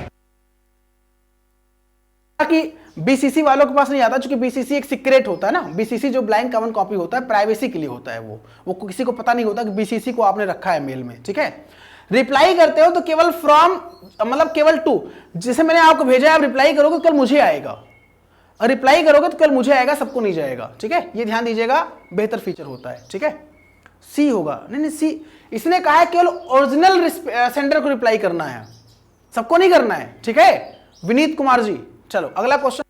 हालांकि बीसीसी वालों के पास नहीं आता, क्योंकि बीसीसी एक सीक्रेट होता है ना। बीसीसी जो ब्लाइंड कार्बन कॉपी होता है, प्राइवेसी के लिए होता है, वो किसी को पता नहीं होता कि बीसीसी को आपने रखा है मेल में, ठीक है। रिप्लाई करते हो तो केवल फ्रॉम मतलब केवल टू, जैसे मैंने आपको भेजा है, आप रिप्लाई करोगे कल मुझे आएगा, और रिप्लाई करोगे तो कल मुझे आएगा, सबको नहीं जाएगा, ठीक है। ये ध्यान दीजिएगा, बेहतर फीचर होता है, ठीक है। सी होगा, नहीं सी, इसने कहा है केवल ओरिजिनल सेंडर को रिप्लाई करना है, सबको नहीं करना है, ठीक है, विनीत कुमार जी। चलो अगला question.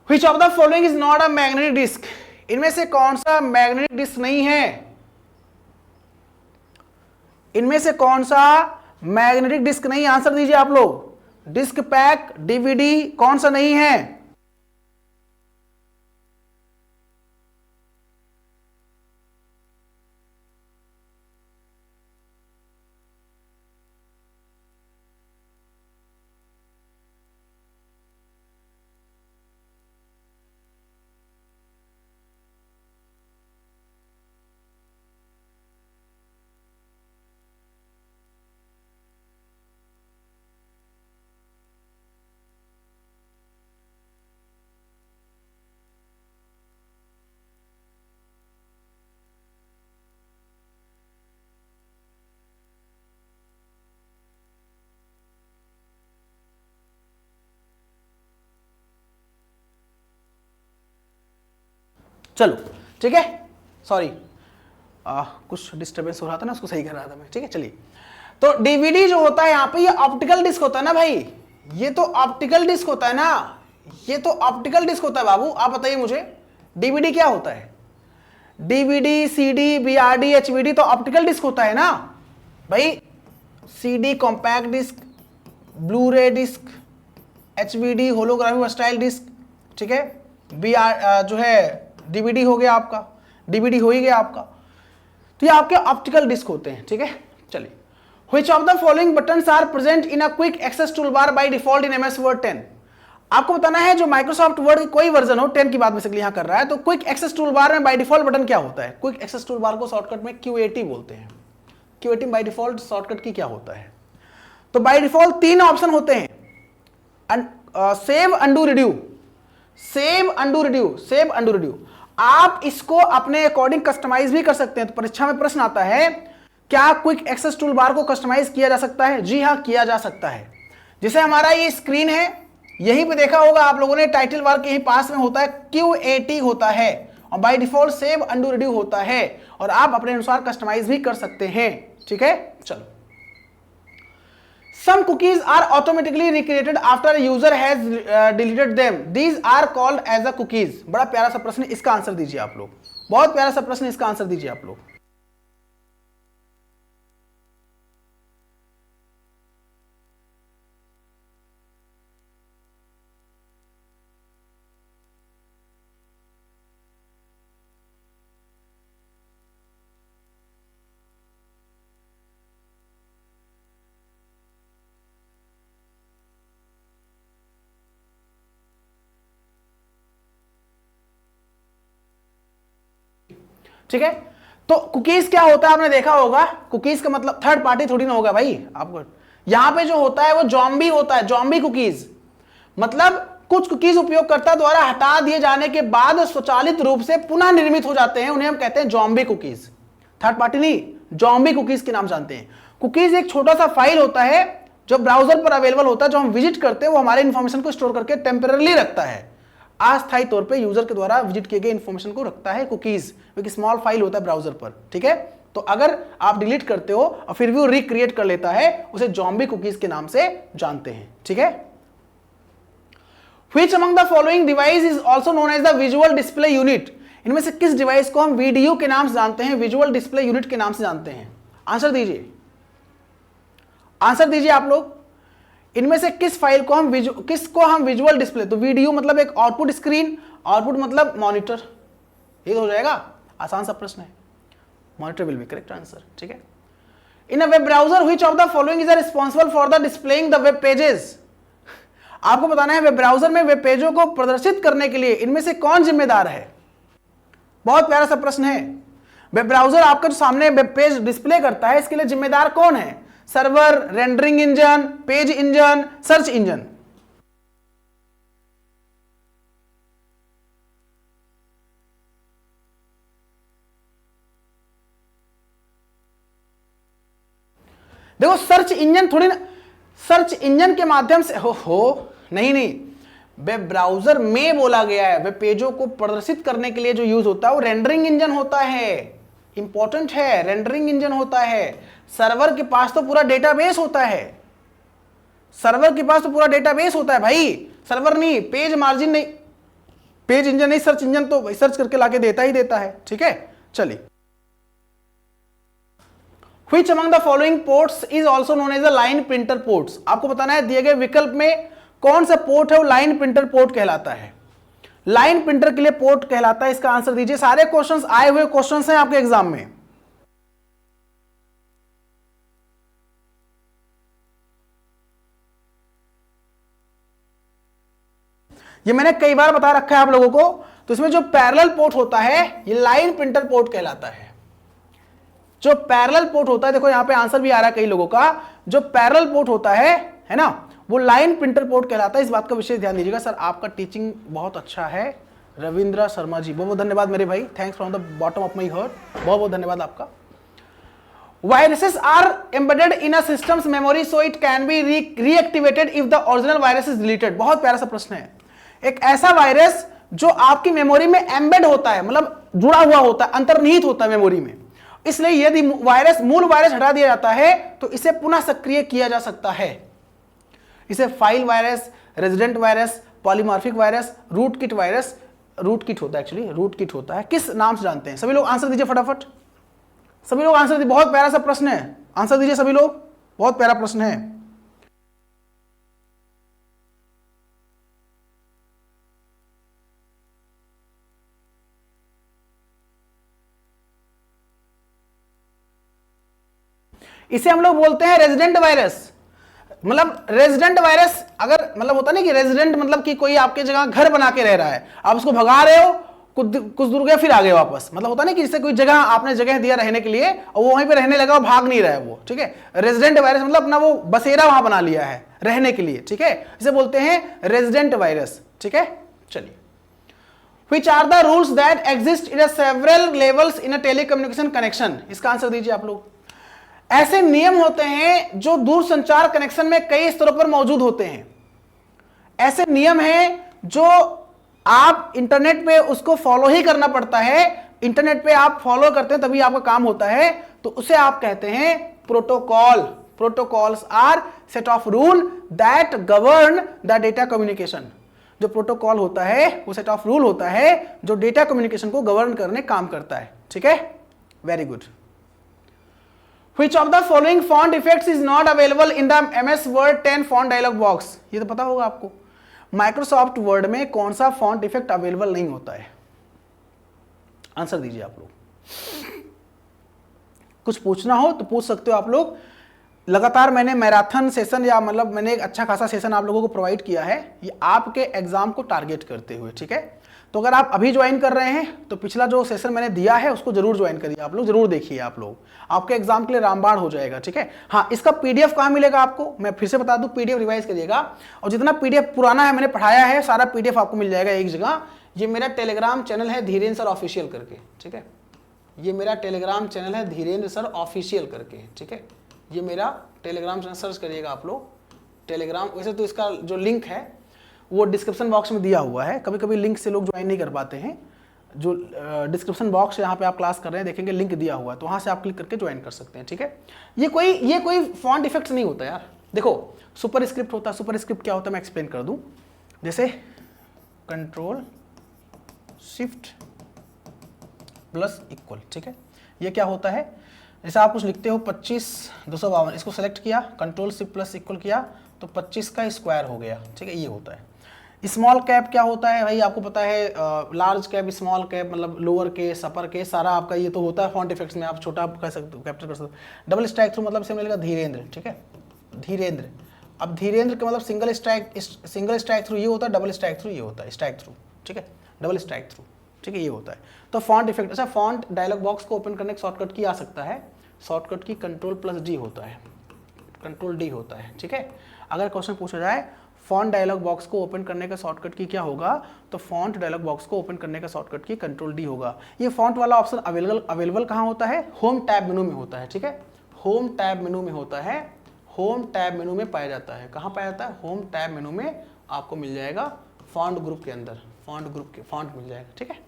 Which of the following is not a magnetic disk? इनमें से कौन सा मैग्नेटिक डिस्क नहीं है? इनमें से कौन सा मैग्नेटिक डिस्क नहीं? आंसर दीजिए आप लोग। डिस्क पैक, डीवीडी कौन सा नहीं है? चलो ठीक है, सॉरी कुछ डिस्टरबेंस हो रहा था ना, उसको सही कर रहा था मैं। ठीक है, चलिए। तो डीवीडी जो होता है यहाँ पे, ये ऑप्टिकल डिस्क होता है ना भाई, ये तो ऑप्टिकल डिस्क होता है ना, ये तो ऑप्टिकल डिस्क होता है बाबू। आप बताइए मुझे डीवीडी क्या होता है? डीवीडी, सीडी, बीआरडी, एचवीडी तो ऑप्टिकल डिस्क होता है ना भाई। CD compact disc, Blu-ray disc, HVD holography versatile disc, ठीक है। बीआर जो है डीवीडी हो गया आपका, डीवीडी हो ही गया आपका। तो ये आपके ऑप्टिकल डिस्क होते हैं, ठीक है। चलिए, which of the following buttons are present in a quick access toolbar by default in MS Word 10? आपको बताना है जो माइक्रोसॉफ्ट वर्ड की कोई वर्जन हो, 10 की बात बेसिकली यहां कर रहा है, तो क्विक एक्सेस टूलबार में बाय डिफॉल्ट बटन क्या होता है? क्विक एक्सेस टूलबार को शॉर्टकट में QAT बोलते हैं। QAT बाय डिफॉल्ट शॉर्टकट की क्या होता है? तो बाय डिफॉल्ट 3 ऑप्शन होते हैं, save, undo, Rideau. Save, undo, Rideau, save, undo, Rideau. आप इसको अपने अकॉर्डिंग कस्टमाइज भी कर सकते हैं। तो परीक्षा में प्रश्न आता है, क्या क्विक एक्सेस टूलबार को कस्टमाइज किया जा सकता है? जी हाँ, किया जा सकता है। जैसे हमारा ये स्क्रीन है, यहीं पे देखा होगा आप लोगों ने, टाइटल बार के यहीं पास में होता है QAT होता है, और by default save, undo, Rideau होता है, और आप अपने अनुसार कस्टमाइज भी कर सकते हैं। ठीक है, चलो। Some cookies are automatically recreated after a user has deleted them. These are called as a cookies. बड़ा प्यारा सा प्रश्न, इसका आंसर दीजिए आप लोग। बहुत प्यारा सा प्रश्न, इसका आंसर दीजिए आप लोग। ठीक है, तो कुकीज क्या होता है आपने देखा होगा। कुकीज का मतलब थर्ड पार्टी थोड़ी ना होगा भाई आपको। यहां पे जो होता है वो जॉम्बी होता है, जॉम्बी कुकीज। मतलब कुछ कुकीज उपयोगकर्ता द्वारा हटा दिए जाने के बाद स्वचालित रूप से पुनः निर्मित हो जाते हैं, उन्हें हम कहते हैं जॉम्बी कुकीज। थर्ड पार्टी नहीं, जॉम्बी कुकीज के नाम जानते हैं। कुकीज एक छोटा सा फाइल होता है जो ब्राउजर पर अवेलेबल होता है, जो हम विजिट करते हैं, वो हमारे इंफॉर्मेशन को स्टोर करके टेम्पररी रखता है, अस्थायी तौर पे यूजर के द्वारा विजिट किए गए इंफॉर्मेशन को रखता है कुकीज। एक स्मॉल फाइल होता है ब्राउजर पर, ठीक है। तो अगर आप डिलीट करते हो और फिर भी वो रिक्रिएट कर लेता है, उसे जॉम्बी कुकीज के नाम से जानते हैं, ठीक है। Which among the following device is also known as the visual display unit? इनमें से किस डिवाइस को हम वीडियो के नाम से जानते हैं, विजुअल डिस्प्ले यूनिट के नाम से जानते हैं? आंसर दीजिए, आंसर दीजिए आप लोग। इनमें से किस फाइल को हम किसको हम विजुअल डिस्प्ले, तो वीडियो मतलब एक आउटपुट स्क्रीन, आउटपुट मतलब मॉनिटर, ये तो हो जाएगा। आसान सा प्रश्न है, monitor will be correct answer, ठीक है। In a web browser which of the following is responsible for the displaying the web pages? आपको बताना है वेब ब्राउजर में वेब पेजों को प्रदर्शित करने के लिए इनमें से कौन जिम्मेदार है? बहुत प्यारा सा प्रश्न है। वेब ब्राउजर आपका जो सामने वेब पेज डिस्प्ले करता है, इसके लिए जिम्मेदार कौन है? Server, rendering engine, page engine, search engine? देखो सर्च इंजन थोड़ी ना, सर्च इंजन के माध्यम से हो नहीं, वेब ब्राउजर में बोला गया है, वेब पेजों को प्रदर्शित करने के लिए जो यूज होता है वो रेंडरिंग इंजन होता है। इंपॉर्टेंट है, रेंडरिंग इंजन होता है। सर्वर के पास तो पूरा डेटाबेस होता है, सर्वर के पास तो पूरा डेटाबेस होता है भाई। सर्वर नहीं, पेज मार्जिन नहीं, पेज इंजन नहीं, सर्च इंजन तो सर्च करके लाके देता ही देता है, ठीक है। चलिए, Which among the following ports is also known as a line printer ports? आपको बताना है दिए गए विकल्प में कौन सा पोर्ट है वो लाइन प्रिंटर पोर्ट कहलाता है। लाइन प्रिंटर के लिए पोर्ट कहलाता है, इसका आंसर दीजिए। सारे क्वेश्चंस आए हुए क्वेश्चंस हैं आपके एग्जाम में। ये मैंने कई बार बता रखा है आप लोगों को। तो इसमें जो पैरेलल पोर्ट होता है ये लाइन प्रिंटर पोर्ट कहलाता है। जो पैरेलल पोर्ट होता है, देखो यहां पे आंसर भी आ रहा है कई लोगों का, जो पैरेलल पोर्ट होता है ना, वो लाइन प्रिंटर पोर्ट कहलाता है। इस बात का विशेष ध्यान दीजिएगा। सर आपका टीचिंग बहुत अच्छा है, रविंद्र शर्मा जी, बहुत बहुत धन्यवाद मेरे भाई, thanks from the bottom of my heart, बहुत बहुत धन्यवाद आपका। Viruses are embedded in a system's memory so it can be reactivated if the original virus is deleted. बहुत प्यारा सा प्रश्न है। एक ऐसा वायरस जो आपकी मेमोरी में एम्बेड होता है, मतलब जुड़ा हुआ होता है, अंतर्निहित होता है मेमोरी में, इसलिए यदि मूल वायरस हटा दिया जाता है तो इसे पुनः सक्रिय किया जा सकता है। इसे file virus, resident virus, polymorphic virus, root kit virus, root kit होता है एक्चुअली, रूट किट होता है। किस नाम से जानते हैं? सभी लोग आंसर दीजिए फटाफट, सभी लोग आंसर दीजिए। बहुत प्यारा सा प्रश्न है, आंसर दीजिए सभी लोग, बहुत प्यारा प्रश्न है। इसे हम लोग बोलते हैं रेजिडेंट वायरस। मतलब रेजिडेंट वायरस, अगर मतलब होता नहीं कि रेजिडेंट मतलब कि कोई आपके जगह घर बना के रह रहा है, आप उसको भगा रहे हो, कुछ दूर गए फिर आ गए वापस, मतलब होता नहीं कि जैसे कोई जगह आपने जगह दिया रहने के लिए और वो वहीं पे रहने लगा, भाग नहीं रहा है वो, ठीक है। रेजिडेंट वायरस मतलब अपना वो बसेरा वहां बना लिया है रहने के लिए, ठीक है, इसे बोलते हैं रेजिडेंट वायरस, ठीक है। चलिए, Which are the rules that exist in a several levels in a telecommunication connection? इसका आंसर दीजिए आप लोग। ऐसे नियम होते हैं जो दूरसंचार कनेक्शन में कई स्तरों पर मौजूद होते हैं। ऐसे नियम हैं जो आप इंटरनेट पे उसको फॉलो ही करना पड़ता है, इंटरनेट पे आप फॉलो करते हैं तभी आपका काम होता है, तो उसे आप कहते हैं protocol. Protocols are set of rule that govern the data communication. जो प्रोटोकॉल होता है वो सेट ऑफ रूल होता है जो डेटा कम्युनिकेशन को गवर्न करने काम करता है, ठीक है। Very good. Which of the following font effects is not available in the MS Word 10 font dialog box? ये तो पता होगा आपको। माइक्रोसॉफ्ट वर्ड में कौन सा फॉन्ट इफेक्ट अवेलेबल नहीं होता है? आंसर दीजिए आप लोग। कुछ पूछना हो तो पूछ सकते हो आप लोग। लगातार मैंने मैराथन सेशन या मतलब मैंने एक अच्छा खासा सेशन आप लोगों को प्रोवाइड किया है, ये आपके एग्जाम को टारगेट करते हुए, ठीक है। तो अगर आप अभी ज्वाइन कर रहे हैं तो पिछला जो सेशन मैंने दिया है उसको जरूर ज्वाइन करिए आप लोग, जरूर देखिए आप लोग, आपके एग्जाम के लिए रामबाण हो जाएगा, ठीक है। हाँ, इसका पीडीएफ कहाँ मिलेगा आपको? मैं फिर से बता दूं, पीडीएफ रिवाइज करिएगा और जितना पीडीएफ पुराना है मैंने पढ़ाया है सारा पीडीएफ आपको मिल जाएगा एक जगह। ये मेरा टेलीग्राम चैनल है धीरेन्द्र सर ऑफिशियल करके, ठीक है। ये मेरा टेलीग्राम चैनल है धीरेन्द्र सर ऑफिशियल करके, ठीक है। ये मेरा टेलीग्राम चैनल सर्च करिएगा आप लोग, टेलीग्राम। वैसे तो इसका जो लिंक है वो डिस्क्रिप्शन बॉक्स में दिया हुआ है, कभी कभी लिंक से लोग ज्वाइन नहीं कर पाते हैं। जो डिस्क्रिप्शन बॉक्स यहाँ पे आप क्लास कर रहे हैं देखेंगे लिंक दिया हुआ है, तो वहाँ से आप क्लिक करके ज्वाइन कर सकते हैं, ठीक है। ये कोई फॉन्ट इफेक्ट्स नहीं होता यार। देखो सुपर स्क्रिप्ट होता है, सुपर स्क्रिप्ट क्या होता है मैं एक्सप्लेन कर दूँ। जैसे कंट्रोल शिफ्ट प्लस इक्वल, ठीक है। ये क्या होता है, जैसे आप कुछ लिखते हो 25,252, इसको सेलेक्ट किया, कंट्रोल शिफ्ट प्लस इक्वल किया तो 25 का स्क्वायर हो गया, ठीक है। ये होता है। स्मॉल कैप क्या होता है भाई आपको पता है, लार्ज कैप, स्मॉल कैप मतलब लोअर केस, अपर केस, सारा आपका ये तो होता है फॉन्ट इफेक्ट्स में। आप छोटा कह सकते हो, कैप्चर कर सकते हो। डबल स्ट्राइक थ्रू मतलब से मिलेगा धीरेन्द्र, ठीक है, धीरेन्द्र। अब धीरेन्द्र का मतलब सिंगल स्ट्राइक थ्रू ये होता है, डबल स्ट्राइक थ्रू ये होता है, स्ट्राइक थ्रू, ठीक है, डबल स्ट्राइक थ्रू, ठीक है, ये होता है। तो फॉन्ट इफेक्ट, अच्छा फॉन्ट डायलॉग बॉक्स को ओपन करने का शॉर्टकट की आ सकता है, शॉर्टकट की कंट्रोल प्लस डी होता है, कंट्रोल डी होता है, ठीक है। अगर क्वेश्चन पूछा जाए फॉन्ट डायलॉग बॉक्स को ओपन करने का शॉर्टकट की क्या होगा, तो फॉन्ट डायलॉग बॉक्स को ओपन करने का शॉर्टकट की कंट्रोल डी होगा। ये फॉन्ट वाला ऑप्शन अवेलेबल कहाँ होता है? होम टैब मेनू में होता है, ठीक है। होम टैब मेनू में होता है, होम टैब मेनू में पाया जाता है। कहाँ पाया जाता है? होम टैब मेनू में आपको मिल जाएगा, फॉन्ट ग्रुप के अंदर, फॉन्ट ग्रुप के फॉन्ट मिल जाएगा, ठीक है।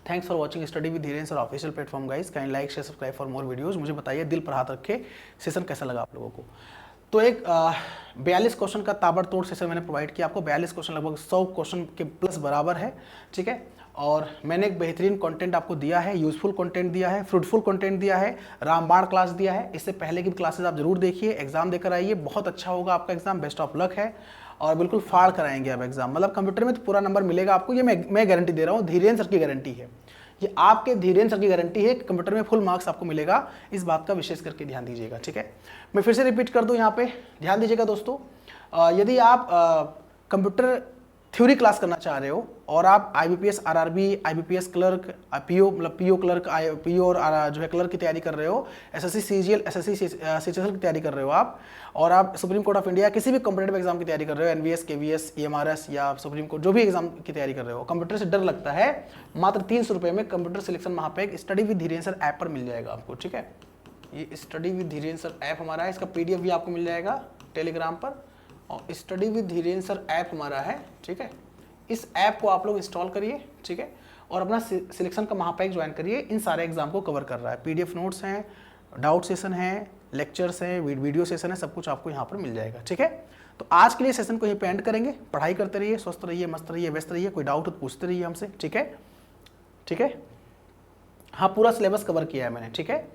Thanks for watching study with Dhirendra sir official platform guys. Kind like share subscribe for more videos. मुझे बताइए दिल पर हाथ रखे सेशन कैसा लगा आप लोगों को। तो एक 42 क्वेश्चन का ताबड़तोड़ सेशन मैंने प्रोवाइड किया आपको। 42 क्वेश्चन लगभग 100 क्वेश्चन के प्लस बराबर है, ठीक है। और मैंने एक बेहतरीन कंटेंट आपको दिया है, यूजफुल कंटेंट दिया है, फ्रूटफुल कंटेंट दिया है, रामबाण क्लास दिया है। इससे पहले की भी क्लासेस आप जरूर देखिए, एग्जाम देकर आइए, बहुत अच्छा होगा आपका एग्जाम, बेस्ट ऑफ लक है और बिल्कुल फाड़ कराएंगे आप एग्जाम। मतलब कंप्यूटर में तो पूरा नंबर मिलेगा आपको, ये मैं गारंटी दे रहा हूँ, धीरेन्द्र सर की गारंटी है, ये आपके धीरेन्द्र सर की गारंटी है कि कंप्यूटर में फुल मार्क्स आपको मिलेगा। इस बात का विशेष करके ध्यान दीजिएगा, ठीक है। मैं फिर से रिपीट कर दूं यहाँ पे, ध्यान दीजिएगा दोस्तों, यदि आप कंप्यूटर थ्योरी क्लास करना चाह रहे हो और आप IBPS RRB, IBPS clerk, PO मतलब PO क्लर्क, PO और जो है क्लर्क की तैयारी कर रहे हो, SSC CGL, SSC CHSL की तैयारी कर रहे हो आप, और आप सुप्रीम कोर्ट ऑफ इंडिया किसी भी कॉम्पिटेटिव एग्जाम की तैयारी कर रहे हो, NVS, KVS, EMRS या सुप्रीम कोर्ट जो भी एग्जाम की तैयारी कर रहे हो, कंप्यूटर से डर लगता है, मात्र 300 रुपये में कंप्यूटर सिलेक्शन महापैक study with Dhirendra sir app पर मिल जाएगा आपको, ठीक है। ये study with Dhirendra sir app हमारा है, इसका PDF भी आपको मिल जाएगा टेलीग्राम पर, और study with Dhirendra sir app हमारा है, ठीक है। इस ऐप को आप लोग इंस्टॉल करिए, ठीक है, और अपना सिलेक्शन का महापैक ज्वाइन करिए। इन सारे एग्जाम को कवर कर रहा है, PDF नोट्स हैं, डाउट सेशन है, लेक्चर्स हैं, वीडियो सेशन है, सब कुछ आपको यहाँ पर मिल जाएगा, ठीक है। तो आज के लिए सेशन को यहीं पे एंड करेंगे। पढ़ाई करते रहिए, स्वस्थ रहिए, मस्त रहिए, व्यस्त रहिए, कोई डाउट हो तो पूछते रहिए हमसे, ठीक है, ठीक है। हाँ, पूरा सिलेबस कवर किया है मैंने, ठीक है।